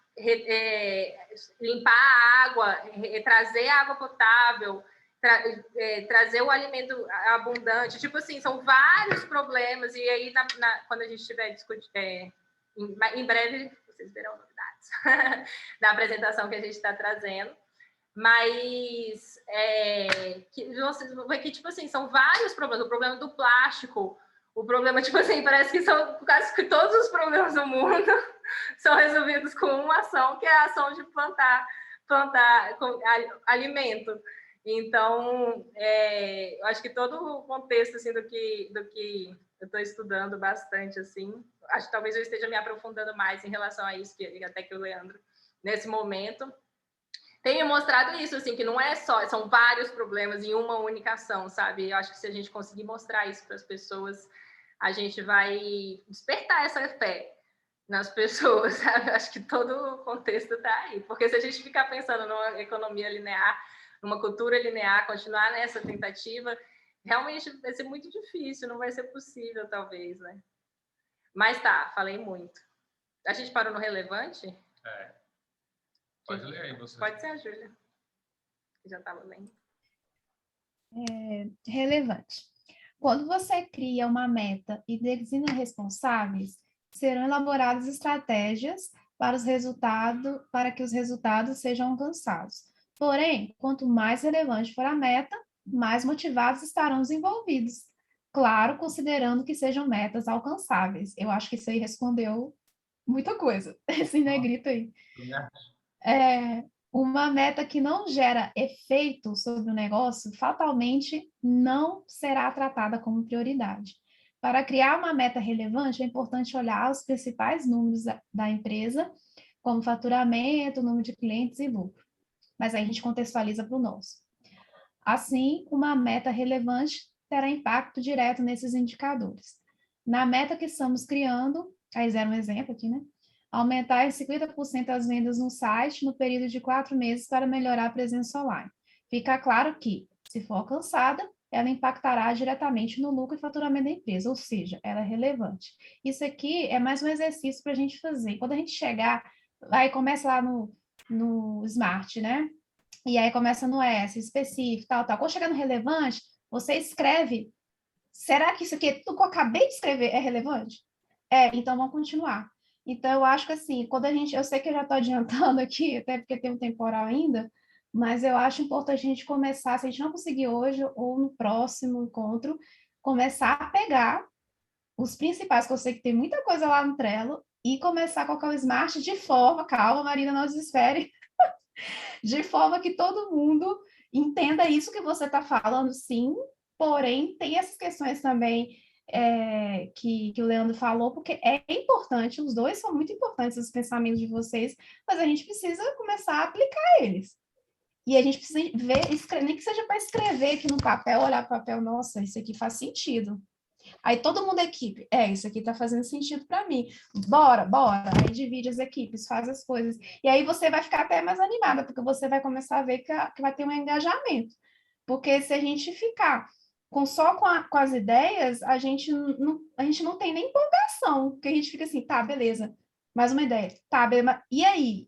limpar a água, trazer água potável, trazer o alimento abundante. Tipo assim, são vários problemas. E aí, quando a gente estiver discutindo, em breve, vocês verão novidades da apresentação que a gente está trazendo. Mas que, tipo assim, são vários problemas. O problema do plástico, o problema, tipo assim, parece que são quase que todos os problemas do mundo são resolvidos com uma ação, que é a ação de plantar alimento. Então, eu acho que todo o contexto assim, do que eu estou estudando bastante, assim, acho que talvez eu esteja me aprofundando mais em relação a isso, até que o Leandro, nesse momento, tem me mostrado isso, assim, que não é só, são vários problemas em uma única ação, sabe? Eu acho que se a gente conseguir mostrar isso para as pessoas, a gente vai despertar essa fé nas pessoas, sabe? Eu acho que todo o contexto está aí. Porque se a gente ficar pensando numa economia linear, numa cultura linear, continuar nessa tentativa, realmente vai ser muito difícil, não vai ser possível, talvez, né? Mas tá, falei muito. A gente parou no relevante? Pode ler aí, você. Pode ser a Júlia, que já estava lendo. Relevante. Quando você cria uma meta e designa responsáveis, serão elaboradas estratégias para que os resultados sejam alcançados. Porém, quanto mais relevante for a meta, mais motivados estarão os envolvidos. Claro, considerando que sejam metas alcançáveis. Eu acho que isso aí respondeu muita coisa, esse negrito aí. Uma meta que não gera efeito sobre o negócio, fatalmente não será tratada como prioridade. Para criar uma meta relevante, é importante olhar os principais números da empresa, como faturamento, número de clientes e lucro. Mas aí a gente contextualiza para o nosso. Assim, uma meta relevante terá impacto direto nesses indicadores. Na meta que estamos criando, aí zero um exemplo aqui, né? Aumentar em 50% as vendas no site no período de 4 meses para melhorar a presença online. Fica claro que, se for alcançada, ela impactará diretamente no lucro e faturamento da empresa, ou seja, ela é relevante. Isso aqui é mais um exercício para a gente fazer. Quando a gente chegar, aí começa lá no Smart, né? E aí começa no S, específico, tal. Quando chegar no relevante, você escreve, será que isso aqui, tudo que eu acabei de escrever é relevante? Então vamos continuar. Então, eu acho que assim, eu sei que eu já estou adiantando aqui, até porque tem um temporal ainda, mas eu acho importante a gente começar, se a gente não conseguir hoje ou no próximo encontro, começar a pegar os principais, que eu sei que tem muita coisa lá no Trello, e começar a colocar o Smart de forma, calma, Marina, não desespere, de forma que todo mundo entenda isso que você está falando, sim, porém, tem essas questões também que o Leandro falou, porque é importante, os dois são muito importantes, os pensamentos de vocês, mas a gente precisa começar a aplicar eles. E a gente precisa ver, nem que seja para escrever aqui no papel, olhar para o papel, nossa, isso aqui faz sentido. Aí todo mundo da equipe, isso aqui está fazendo sentido para mim. Bora. Aí divide as equipes, faz as coisas. E aí você vai ficar até mais animada, porque você vai começar a ver que vai ter um engajamento. Porque se a gente ficar só com as ideias, a gente não tem nem empolgação, porque a gente fica assim, tá, beleza, mais uma ideia, tá, beleza, e aí?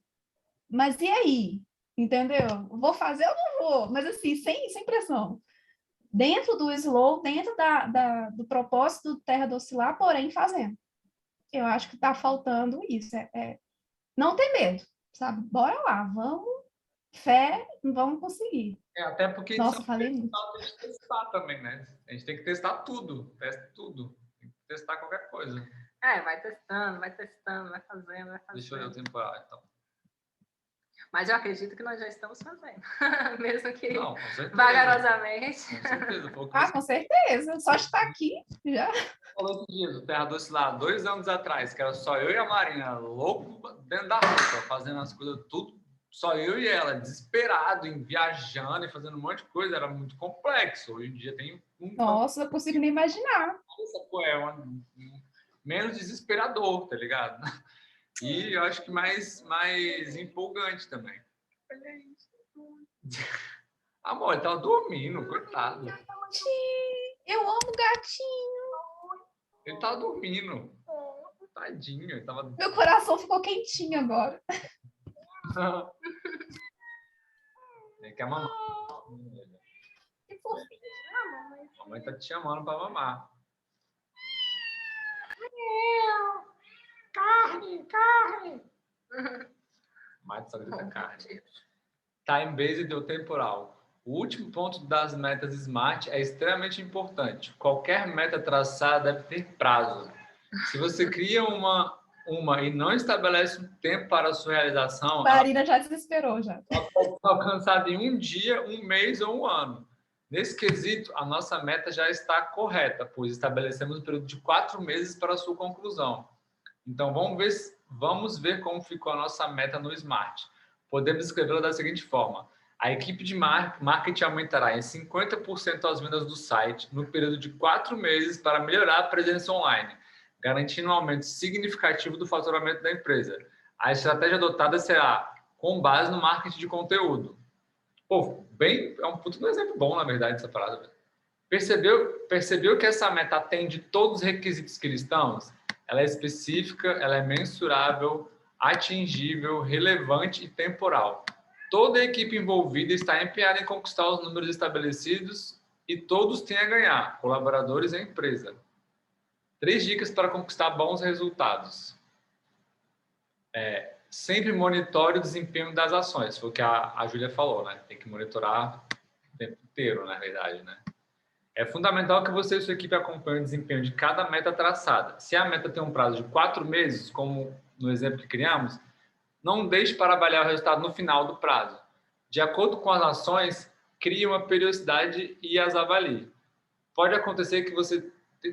Mas e aí? entendeu? Vou fazer ou não vou? Mas assim, sem pressão. Dentro do slow, dentro do propósito do Terra do Oscilar, porém fazendo. Eu acho que está faltando isso. Não ter medo, sabe? Bora lá, vamos, fé, vamos conseguir. Até porque Nossa, falei muito. tem que testar também, né? A gente tem que testar tudo, testa tudo. Tem que testar qualquer coisa. Vai testando, vai fazendo. Deixa eu olhar o temporário, então. Mas eu acredito que nós já estamos fazendo, mesmo que Não, com certeza. vagarosamente. Com certeza. Com certeza. Só estar aqui já. Falou esses dias, o Terra do Oscilar, 2 anos atrás, que era só eu e a Marina, louco dentro da roupa, fazendo as coisas tudo, só eu e ela, desesperado, viajando e fazendo um monte de coisa, era muito complexo. Hoje em dia tem Nossa, não consigo nem imaginar. Menos desesperador, tá ligado? E eu acho que mais empolgante também. Amor, ele tava dormindo, coitado. Eu amo gatinho. Ele tava dormindo. Tadinho, ele tava... Meu coração ficou quentinho agora. Ele quer mamar. Que fofinho. A mãe tá te chamando pra mamar. Carne! Mas só grita carne. Time-based ou temporal. O último ponto das metas SMART é extremamente importante. Qualquer meta traçada deve ter prazo. Se você cria uma e não estabelece um tempo para a sua realização, Marina já desesperou, já. Ela pode ser alcançada em um dia, um mês ou um ano. Nesse quesito, a nossa meta já está correta, pois estabelecemos um período de 4 meses para a sua conclusão. Então, vamos ver como ficou a nossa meta no SMART. Podemos escrevê-la da seguinte forma. A equipe de marketing aumentará em 50% as vendas do site no período de 4 meses para melhorar a presença online, garantindo um aumento significativo do faturamento da empresa. A estratégia adotada será com base no marketing de conteúdo. Pô, é um puto exemplo bom, na verdade, essa parada. Percebeu que essa meta atende todos os requisitos que listamos? Ela é específica, ela é mensurável, atingível, relevante e temporal. Toda a equipe envolvida está empenhada em conquistar os números estabelecidos e todos têm a ganhar, colaboradores e a empresa. 3 dicas para conquistar bons resultados. Sempre monitore o desempenho das ações, foi o que a Júlia falou, né? Tem que monitorar o tempo inteiro, na verdade, né? É fundamental que você e sua equipe acompanhem o desempenho de cada meta traçada. Se a meta tem um prazo de 4 meses, como no exemplo que criamos, não deixe para avaliar o resultado no final do prazo. De acordo com as ações, crie uma periodicidade e as avalie. Pode acontecer que você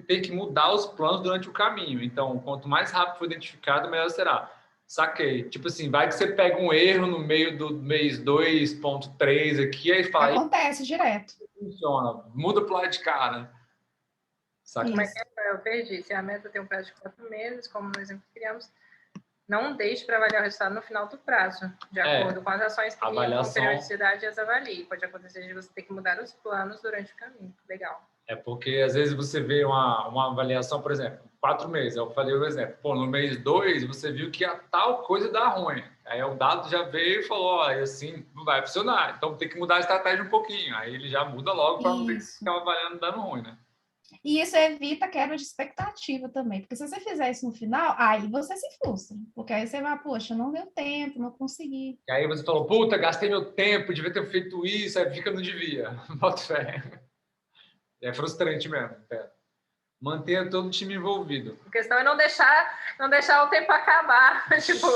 tenha que mudar os planos durante o caminho. Então, quanto mais rápido for identificado, melhor será. Saquei. Tipo assim, vai que você pega um erro no meio do mês 2.3 aqui, aí fala... Acontece direto. Funciona. Muda pro lado de cá, né? Saquei. Como é que eu perdi? Se a meta tem um prazo de 4 meses, como no exemplo que criamos, não deixe para avaliar o resultado no final do prazo, de acordo com as ações que com periodicidade as avalie. Pode acontecer de você ter que mudar os planos durante o caminho. Legal. É porque, às vezes, você vê uma avaliação, por exemplo, 4 meses. Eu falei o exemplo. Pô, no mês 2, você viu que a tal coisa dá ruim. Aí o dado já veio e falou, assim, não vai funcionar. Então, tem que mudar a estratégia um pouquinho. Aí ele já muda logo para não ter que ficar avaliando dando ruim, né? E isso evita quebra de expectativa também. Porque se você fizer isso no final, aí você se frustra. Porque aí você vai, poxa, não deu tempo, não consegui. E aí você falou, puta, gastei meu tempo, devia ter feito isso, aí fica, não devia. Bota fé. É frustrante mesmo. Mantenha todo o time envolvido. A questão é não deixar o tempo acabar. Tipo,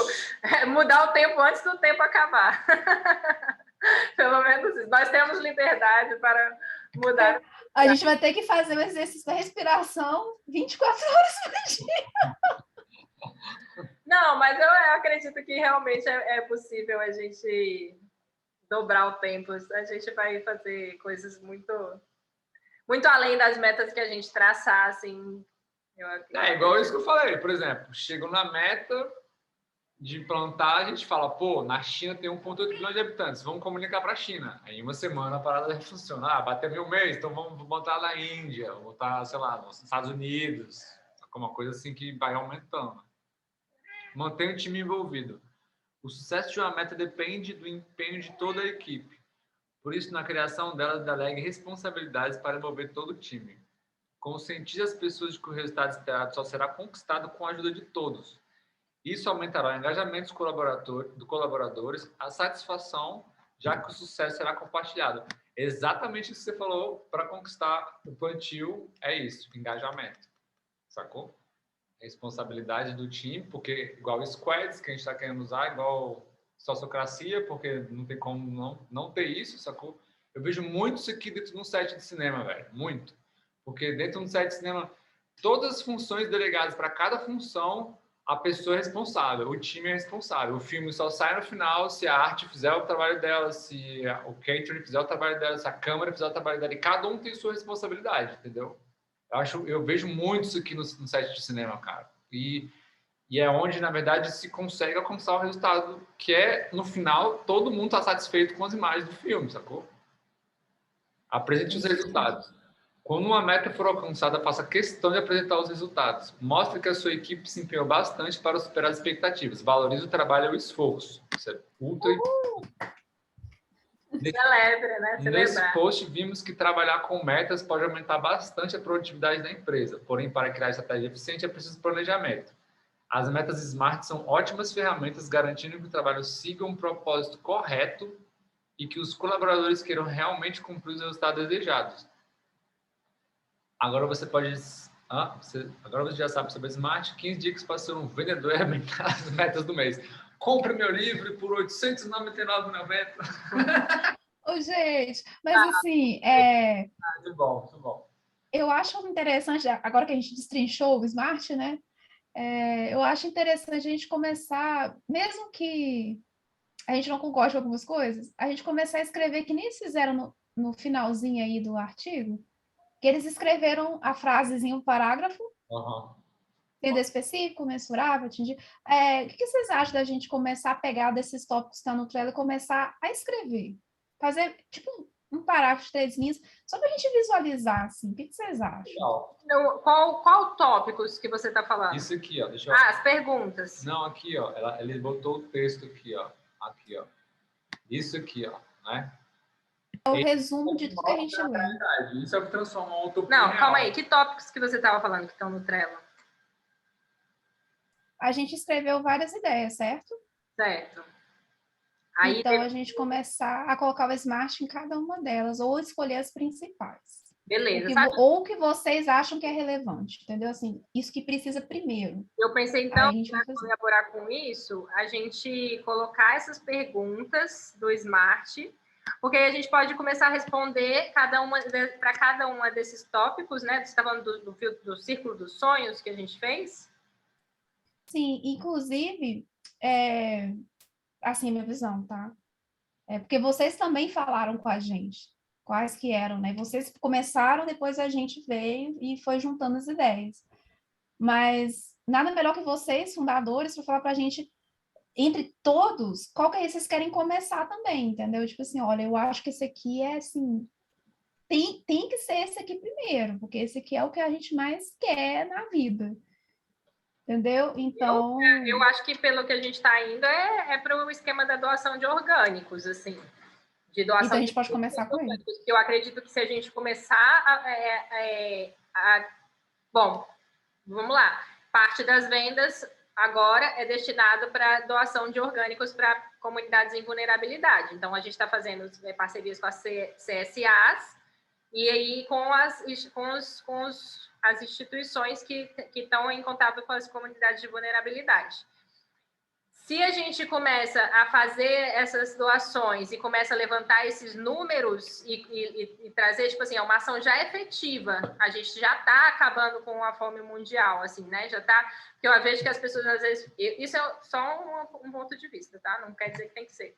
mudar o tempo antes do tempo acabar. Pelo menos isso. Nós temos liberdade para mudar. A gente vai ter que fazer o exercício da respiração 24 horas por dia. Não, mas eu acredito que realmente é possível a gente dobrar o tempo. A gente vai fazer coisas muito além das metas que a gente traçar, assim. Igual isso que eu falei, por exemplo, chego na meta de implantar, a gente fala, pô, na China tem 1,8 bilhão de habitantes, vamos comunicar para a China. Aí em uma semana a parada vai funcionar, bater 1.000 mês, então vamos botar na Índia, vamos botar, sei lá, nos Estados Unidos, alguma coisa assim que vai aumentando. Mantenha o time envolvido. O sucesso de uma meta depende do empenho de toda a equipe. Por isso, na criação dela, delegue responsabilidades para envolver todo o time. Conscientize as pessoas de que o resultado esperado só será conquistado com a ajuda de todos. Isso aumentará o engajamento dos colaboradores, a satisfação, já que o sucesso será compartilhado. Exatamente isso que você falou para conquistar o plantio, é isso, engajamento. Sacou? Responsabilidade do time, porque igual squads que a gente está querendo usar, igual sociocracia, porque não tem como não ter isso, sacou? Eu vejo muito isso aqui dentro de um set de cinema, velho, muito. Porque dentro de um set de cinema, todas as funções delegadas para cada função, a pessoa é responsável, o time é responsável. O filme só sai no final se a arte fizer o trabalho dela, se o catering fizer o trabalho dela, se a câmera fizer o trabalho dela, e cada um tem sua responsabilidade, entendeu? Eu vejo muito isso aqui no set de cinema, cara. E é onde, na verdade, se consegue alcançar o resultado, que é, no final, todo mundo está satisfeito com as imagens do filme, sacou? Apresente os resultados. Quando uma meta for alcançada, faça questão de apresentar os resultados. Mostre que a sua equipe se empenhou bastante para superar as expectativas. Valorize o trabalho e o esforço. Isso é ultra importante. Celebre, né? Nesse post, vimos que trabalhar com metas pode aumentar bastante a produtividade da empresa. Porém, para criar estratégia eficiente, é preciso planejamento. As metas SMART são ótimas ferramentas garantindo que o trabalho siga um propósito correto e que os colaboradores queiram realmente cumprir os resultados desejados. Agora você pode... agora você já sabe sobre a SMART. 15 dicas para ser um vendedor e aumentar as metas do mês. Compre meu livro por R$ 899,90. Ô, gente, mas assim, Muito bom, muito bom. eu acho interessante, agora que a gente destrinchou o Smart, né? Eu acho interessante a gente começar, mesmo que a gente não concorde com algumas coisas, a gente começar a escrever, que nem eles fizeram no finalzinho aí do artigo, que eles escreveram a frasezinha, o parágrafo, entender específico, mensurável, atingir. O que vocês acham da gente começar a pegar desses tópicos que estão no Trello e começar a escrever? Fazer, tipo, um parágrafo de 3 linhas, só para a gente visualizar, assim. O que vocês acham? Então, qual tópicos que você está falando? Isso aqui, ó. Deixa eu... as perguntas. Não, aqui, ó. Ele botou o texto aqui, ó. Aqui, ó. Isso aqui, ó. Né? É o resumo de tudo que a gente lê. Isso é o que transforma uma utopia Não, real. calma aí. Que tópicos que você estava falando que estão no Trello? A gente escreveu várias ideias, certo? Certo. Aí, então, a gente começar a colocar o Smart em cada uma delas, ou escolher as principais. Beleza. Ou o que vocês acham que é relevante, entendeu? Assim, isso que precisa primeiro. Eu pensei, então, para colaborar com isso, a gente colocar essas perguntas do Smart, porque aí a gente pode começar a responder para cada uma desses tópicos, né? Você está falando do Círculo dos Sonhos que a gente fez? Sim, inclusive, assim, minha visão, tá? Porque vocês também falaram com a gente quais que eram, né? Vocês começaram, depois a gente veio e foi juntando as ideias. Mas nada melhor que vocês, fundadores, para falar para a gente, entre todos, qual que é vocês querem começar também, entendeu? Tipo assim, olha, eu acho que esse aqui é assim, tem que ser esse aqui primeiro, porque esse aqui é o que a gente mais quer na vida. Entendeu? Então... Eu acho que pelo que a gente está indo é para o esquema da doação de orgânicos, assim. De doação então a gente pode começar com ele. Eu acredito que se a gente começar Bom, vamos lá. Parte das vendas agora é destinado para doação de orgânicos para comunidades em vulnerabilidade. Então, a gente está fazendo parcerias com as CSAs e aí com as instituições que estão em contato com as comunidades de vulnerabilidade. Se a gente começa a fazer essas doações e começa a levantar esses números e trazer, tipo assim, uma ação já efetiva, a gente já está acabando com a fome mundial, assim, né? Já está... Porque eu vejo que as pessoas, às vezes... Isso é só um ponto de vista, tá? Não quer dizer que tem que ser.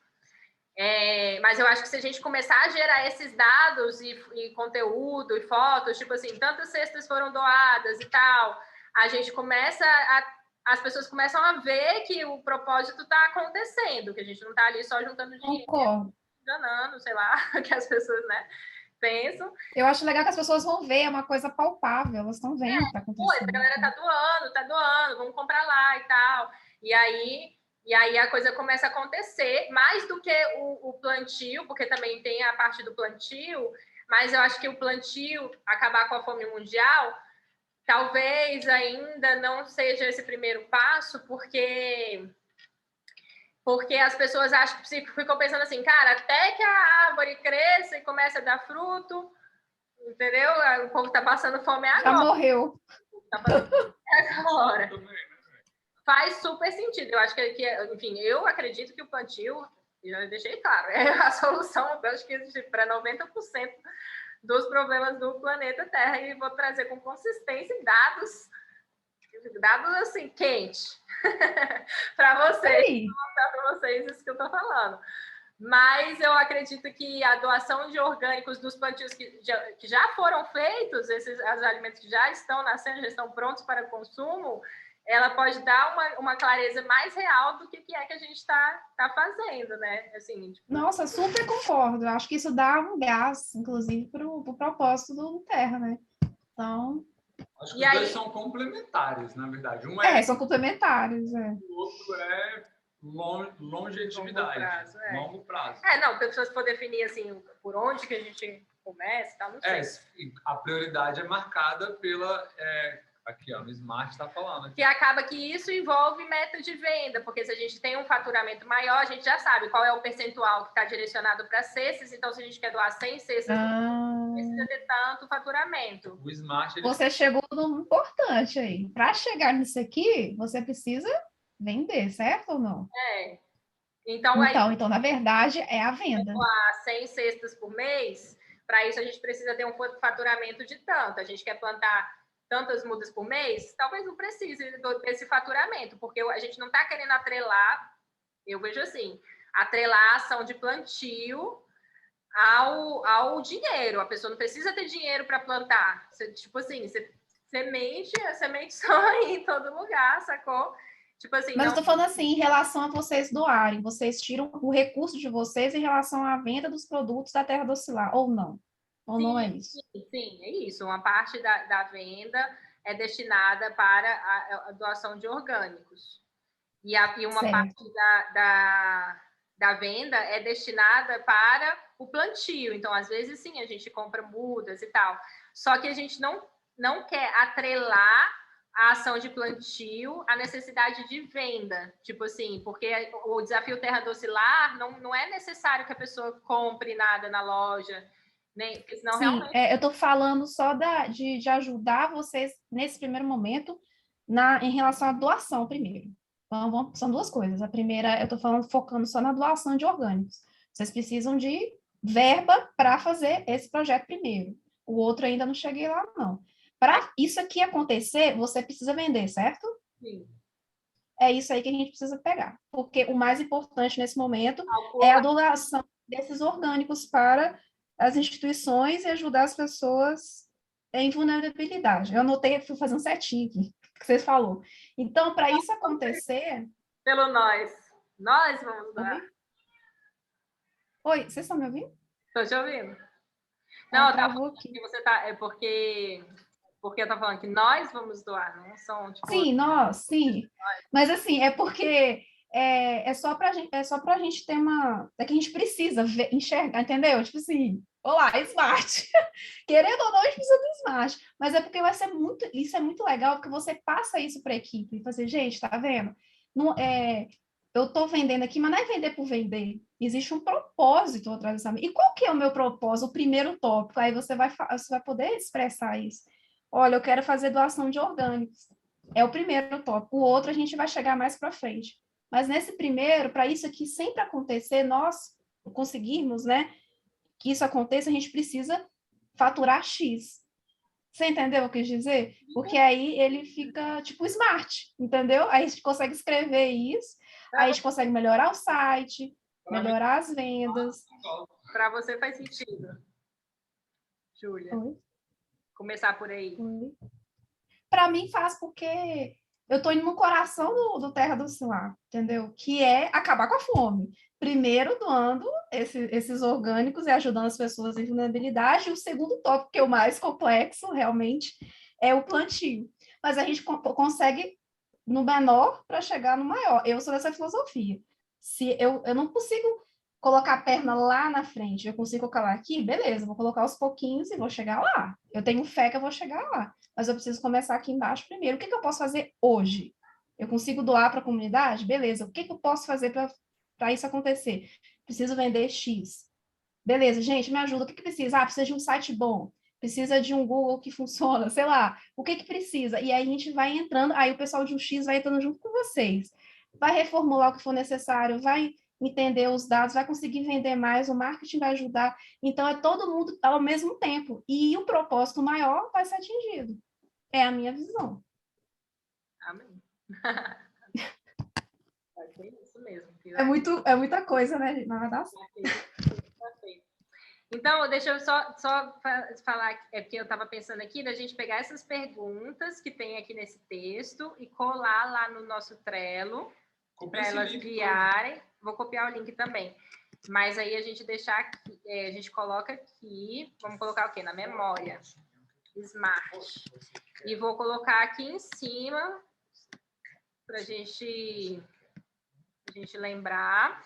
Mas eu acho que se a gente começar a gerar esses dados e conteúdo e fotos, tipo assim, tantas cestas foram doadas e tal, a gente começa as pessoas começam a ver que o propósito está acontecendo, que a gente não está ali só juntando dinheiro, enganando, sei lá, que as pessoas, né, pensam. Eu acho legal que as pessoas vão ver, é uma coisa palpável, elas estão vendo o que está acontecendo. A galera tá doando, vamos comprar lá e tal. E aí E aí a coisa começa a acontecer, mais do que o plantio, porque também tem a parte do plantio, mas eu acho que o plantio, acabar com a fome mundial, talvez ainda não seja esse primeiro passo, porque as pessoas acham que ficam pensando assim, cara, até que a árvore cresça e comece a dar fruto, entendeu? O povo está passando fome agora. Já morreu. Tá passando fome agora. Faz super sentido. Eu acho que, enfim, eu acredito que o plantio, já deixei claro, é a solução, eu acho que para 90% dos problemas do planeta Terra, e vou trazer com consistência dados assim, quente, para vocês, mostrar para vocês isso que eu estou falando. Mas eu acredito que a doação de orgânicos dos plantios que já foram feitos, esses alimentos que já estão nascendo, já estão prontos para consumo, ela pode dar uma clareza mais real do que é que a gente está fazendo, né? Assim, tipo... Nossa, super concordo. Eu acho que isso dá um gás, inclusive, para o propósito do Terra, né? Então... Acho que os dois são complementares, na verdade. Um são complementares, o outro é longevidade. Longo prazo. Não, pessoas poder definir, assim, por onde que a gente começa, tal, não sei. A prioridade é marcada pela... Aqui, ó, no Smart está falando. Aqui. Que acaba que isso envolve meta de venda, porque se a gente tem um faturamento maior, a gente já sabe qual é o percentual que está direcionado para cestas, então se a gente quer doar 100 cestas, precisa ter tanto faturamento. O Smart... Você chegou no importante aí. Para chegar nisso aqui, você precisa vender, certo ou não? Então, na verdade, é a venda. Doar 100 cestas por mês, para isso a gente precisa ter um faturamento de tanto. A gente quer plantar tantas mudas por mês, talvez não precise desse faturamento, porque a gente não está querendo atrelar, eu vejo assim, atrelar a ação de plantio ao dinheiro. A pessoa não precisa ter dinheiro para plantar. Tipo assim, as sementes estão aí em todo lugar, sacou? Tipo assim, mas eu tô falando assim, em relação a vocês doarem, vocês tiram o recurso de vocês em relação à venda dos produtos da Terra Docilar, ou não? Ou não é isso? Sim, é isso. Uma parte da venda é destinada para a doação de orgânicos. E uma parte da venda é destinada para o plantio. Então, às vezes, sim, a gente compra mudas e tal. Só que a gente não quer atrelar a ação de plantio à necessidade de venda. Tipo assim, porque o desafio Terra Docilar não é necessário que a pessoa compre nada na loja, porque senão sim, realmente... eu estou falando só de ajudar vocês nesse primeiro momento em relação à doação primeiro. Então, são duas coisas. A primeira, eu estou focando só na doação de orgânicos. Vocês precisam de verba para fazer esse projeto primeiro. O outro ainda não cheguei lá, não. Para isso aqui acontecer, você precisa vender, certo? Sim. É isso aí que a gente precisa pegar. Porque o mais importante nesse momento é a doação desses orgânicos para as instituições e ajudar as pessoas em vulnerabilidade. Eu anotei, fui fazer um setinho aqui, que vocês falaram. Então, para isso acontecer... Pelo nós vamos doar. Oi, vocês estão me ouvindo? Estou te ouvindo. Não, eu tava falando que você tá... É porque eu tô falando que nós vamos doar, não são, tipo... Sim, nós, sim. Mas, assim, é porque... É só para a gente ter uma... É que a gente precisa enxergar, entendeu? Tipo assim, olá, Smart. Querendo ou não, a gente precisa do Smart. Mas é porque isso é muito legal, porque você passa isso para a equipe. E você, gente, tá vendo? Não, eu estou vendendo aqui, mas não é vender por vender. Existe um propósito atrás dessa... E qual que é o meu propósito? O primeiro tópico. Aí você vai poder expressar isso. Olha, eu quero fazer doação de orgânicos. É o primeiro tópico. O outro a gente vai chegar mais para frente. Mas nesse primeiro, para isso aqui sempre acontecer, nós conseguirmos, né, que isso aconteça, a gente precisa faturar X. Você entendeu o que eu quis dizer? Porque aí ele fica tipo smart, entendeu? Aí a gente consegue escrever isso, aí a gente consegue melhorar o site, melhorar as vendas. Para você faz sentido, Júlia? Começar por aí. Para mim faz, porque eu estou indo no coração do Terra Docilar, entendeu? Que é acabar com a fome. Primeiro, doando esses orgânicos e ajudando as pessoas em vulnerabilidade. E o segundo tópico, que é o mais complexo, realmente, é o plantio. Mas a gente consegue no menor para chegar no maior. Eu sou dessa filosofia. Se eu não consigo colocar a perna lá na frente, eu consigo colocar aqui, beleza, vou colocar aos pouquinhos e vou chegar lá. Eu tenho fé que eu vou chegar lá, mas eu preciso começar aqui embaixo primeiro. O que eu posso fazer hoje? Eu consigo doar para a comunidade? Beleza. O que eu posso fazer para isso acontecer? Preciso vender X. Beleza, gente, me ajuda. O que precisa? Ah, precisa de um site bom. Precisa de um Google que funciona, sei lá. O que precisa? E aí a gente vai entrando, aí o pessoal de um X vai entrando junto com vocês. Vai reformular o que for necessário, vai entender os dados, vai conseguir vender mais, o marketing vai ajudar. Então, é todo mundo ao mesmo tempo. E o propósito maior vai ser atingido. É a minha visão. Amém. Vai ser isso mesmo. É muita coisa, né? Mas vai dar certo. Então, deixa eu só falar, porque eu estava pensando aqui, da gente pegar essas perguntas que tem aqui nesse texto e colar lá no nosso Trello, para elas guiarem. Todo. Vou copiar o link também. Mas aí a gente deixar aqui, a gente coloca aqui, vamos colocar o quê? Na memória. Smart. E vou colocar aqui em cima, para a gente lembrar.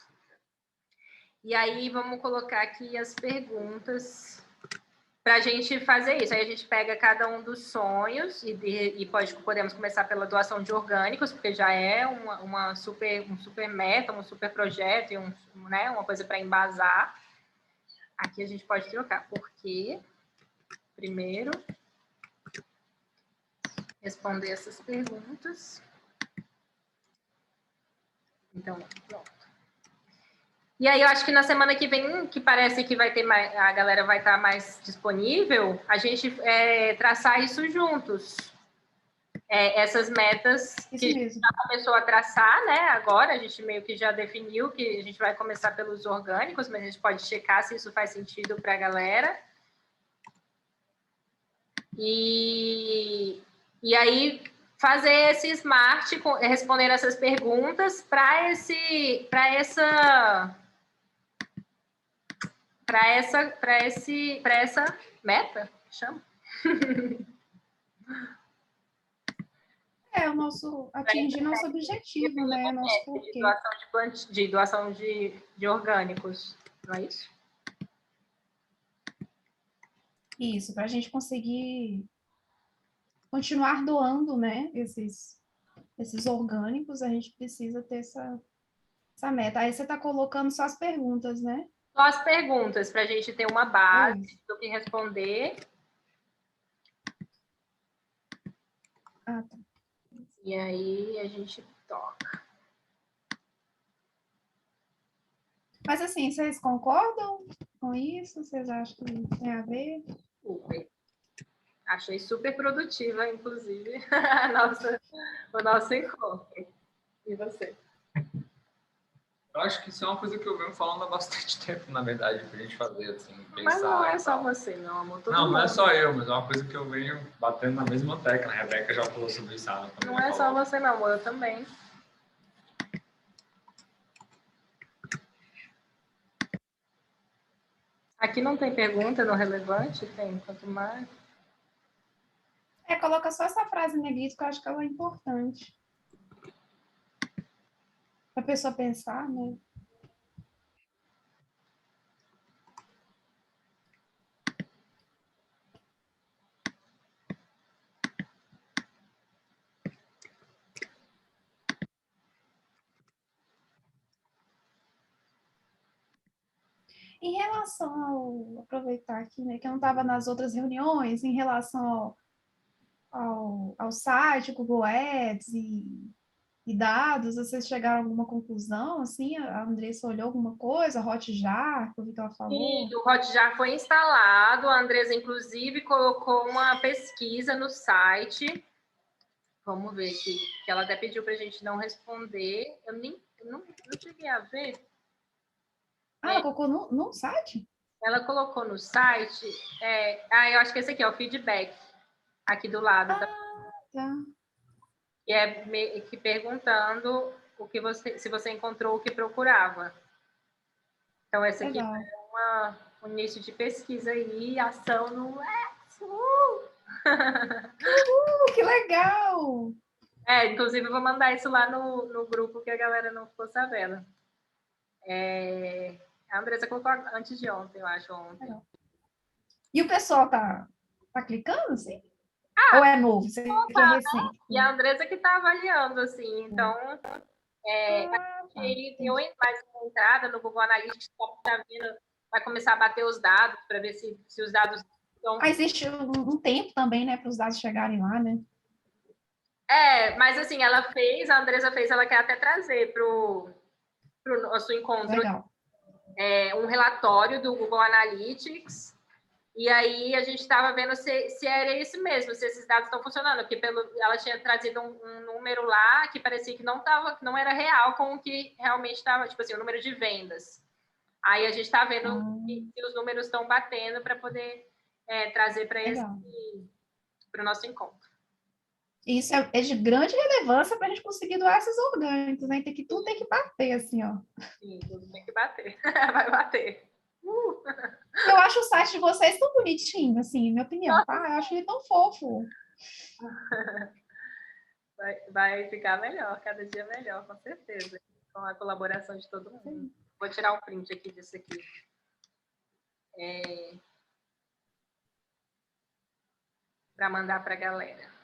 E aí, vamos colocar aqui as perguntas para a gente fazer isso. Aí a gente pega cada um dos sonhos e podemos começar pela doação de orgânicos, porque já é um super meta, um super projeto e né, uma coisa para embasar. Aqui a gente pode trocar. Por quê? Primeiro, responder essas perguntas. Então, pronto. E aí, eu acho que na semana que vem, que parece que vai ter mais, a galera vai estar mais disponível, a gente traçar isso juntos. Essas metas que a gente já começou a traçar, né? Agora, a gente meio que já definiu que a gente vai começar pelos orgânicos, mas a gente pode checar se isso faz sentido para a galera. E aí, fazer esse smart, responder essas perguntas para essa meta, chama? O nosso atingir nosso objetivo, né? Nosso porquê. De doação de orgânicos, não é isso? Isso, para a gente conseguir continuar doando, né? Esses orgânicos, a gente precisa ter essa meta. Aí você está colocando só as perguntas, né? Só as perguntas, para a gente ter uma base do que responder. Ah, tá. E aí a gente toca. Mas assim, vocês concordam com isso? Vocês acham que tem a ver? Super. Achei super produtiva, inclusive, o nosso encontro. E você? Eu acho que isso é uma coisa que eu venho falando há bastante tempo, na verdade, pra gente fazer, assim, pensar. Mas não é só você, não, amor. Não é só eu, mas é uma coisa que eu venho batendo na mesma tecla. A Rebeca já falou sobre isso. Não é só você, não, amor, eu também. Aqui não tem pergunta no relevante? Tem, quanto mais. Coloca só essa frase negrita, que eu acho que ela é importante. Para a pessoa pensar, né? Em relação aproveitar aqui, né, que eu não estava nas outras reuniões, em relação ao site, Google Ads e dados, vocês chegaram a alguma conclusão, assim? A Andressa olhou alguma coisa, a Hotjar, que eu vi que ela falou? Sim, o Hotjar foi instalado, a Andressa, inclusive, colocou uma pesquisa no site. Vamos ver aqui, que ela até pediu para a gente não responder. Eu não cheguei a ver. Ela colocou no site? Ela colocou no site. Eu acho que esse aqui é o feedback, aqui do lado. Tá. Que é que perguntando se você encontrou o que procurava. Então, essa aqui é um início de pesquisa aí, ação no X. Que legal! Inclusive eu vou mandar isso lá no grupo que a galera não ficou sabendo. A Andressa colocou antes de ontem, eu acho, ontem. E o pessoal tá clicando, assim? Ou é novo? Você que é recente? E a Andressa que tá avaliando, assim, então... eu mais uma entrada no Google Analytics, tá vendo, vai começar a bater os dados para ver se os dados estão... Existe um tempo também, né, para os dados chegarem lá, né? Mas assim, a Andressa fez, ela quer até trazer para o nosso encontro um relatório do Google Analytics, e aí a gente estava vendo se era isso mesmo, se esses dados estão funcionando, porque ela tinha trazido um número lá que parecia que não era real com o que realmente estava, tipo assim, o número de vendas. Aí a gente está vendo se os números estão batendo para poder trazer para o nosso encontro. Isso é de grande relevância para a gente conseguir doar esses orgânicos, né? Tudo tem que bater, assim, ó. Sim, tudo tem que bater. Vai bater. Eu acho o site de vocês tão bonitinho, assim, minha opinião, tá? Eu acho ele tão fofo. Vai ficar melhor, cada dia melhor, com certeza. Com a colaboração de todo mundo. Sim. Vou tirar um print aqui disso aqui. Para mandar para a galera.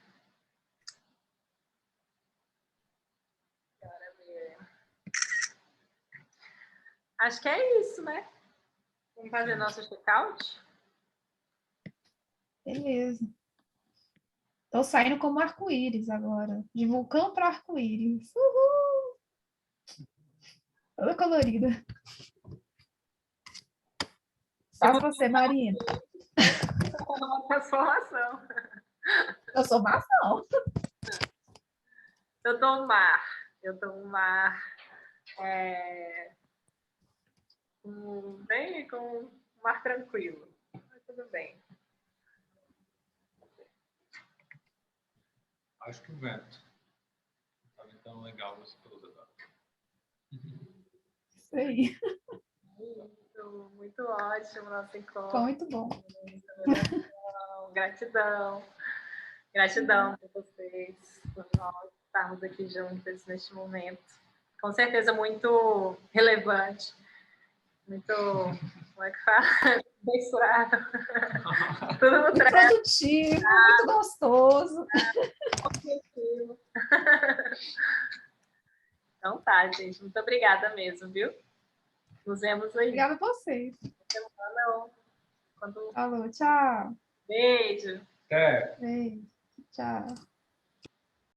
Acho que é isso, né? Vamos fazer nosso check-out? Beleza. Tô saindo como arco-íris agora. De vulcão para arco-íris. Uhul! Toda colorida. Só você, Marina. Uma transformação. Eu sou maçom. Eu tô no mar. Bem com um mar tranquilo. Mas tudo bem. Acho que o vento. Tá ventando legal você pelos dados. Isso aí. Muito ótimo nosso encontro. Foi muito bom. Gratidão. Gratidão por vocês, por nós estarmos aqui juntas neste momento. Com certeza muito relevante. Muito, como é que fala? Abençoado. Tudo no muito produtivo, muito gostoso. Objetivo. Então tá, gente. Muito obrigada mesmo, viu? Nos vemos aí. Obrigada a vocês. Quando... Falou, tchau. Beijo. Até. Beijo, tchau.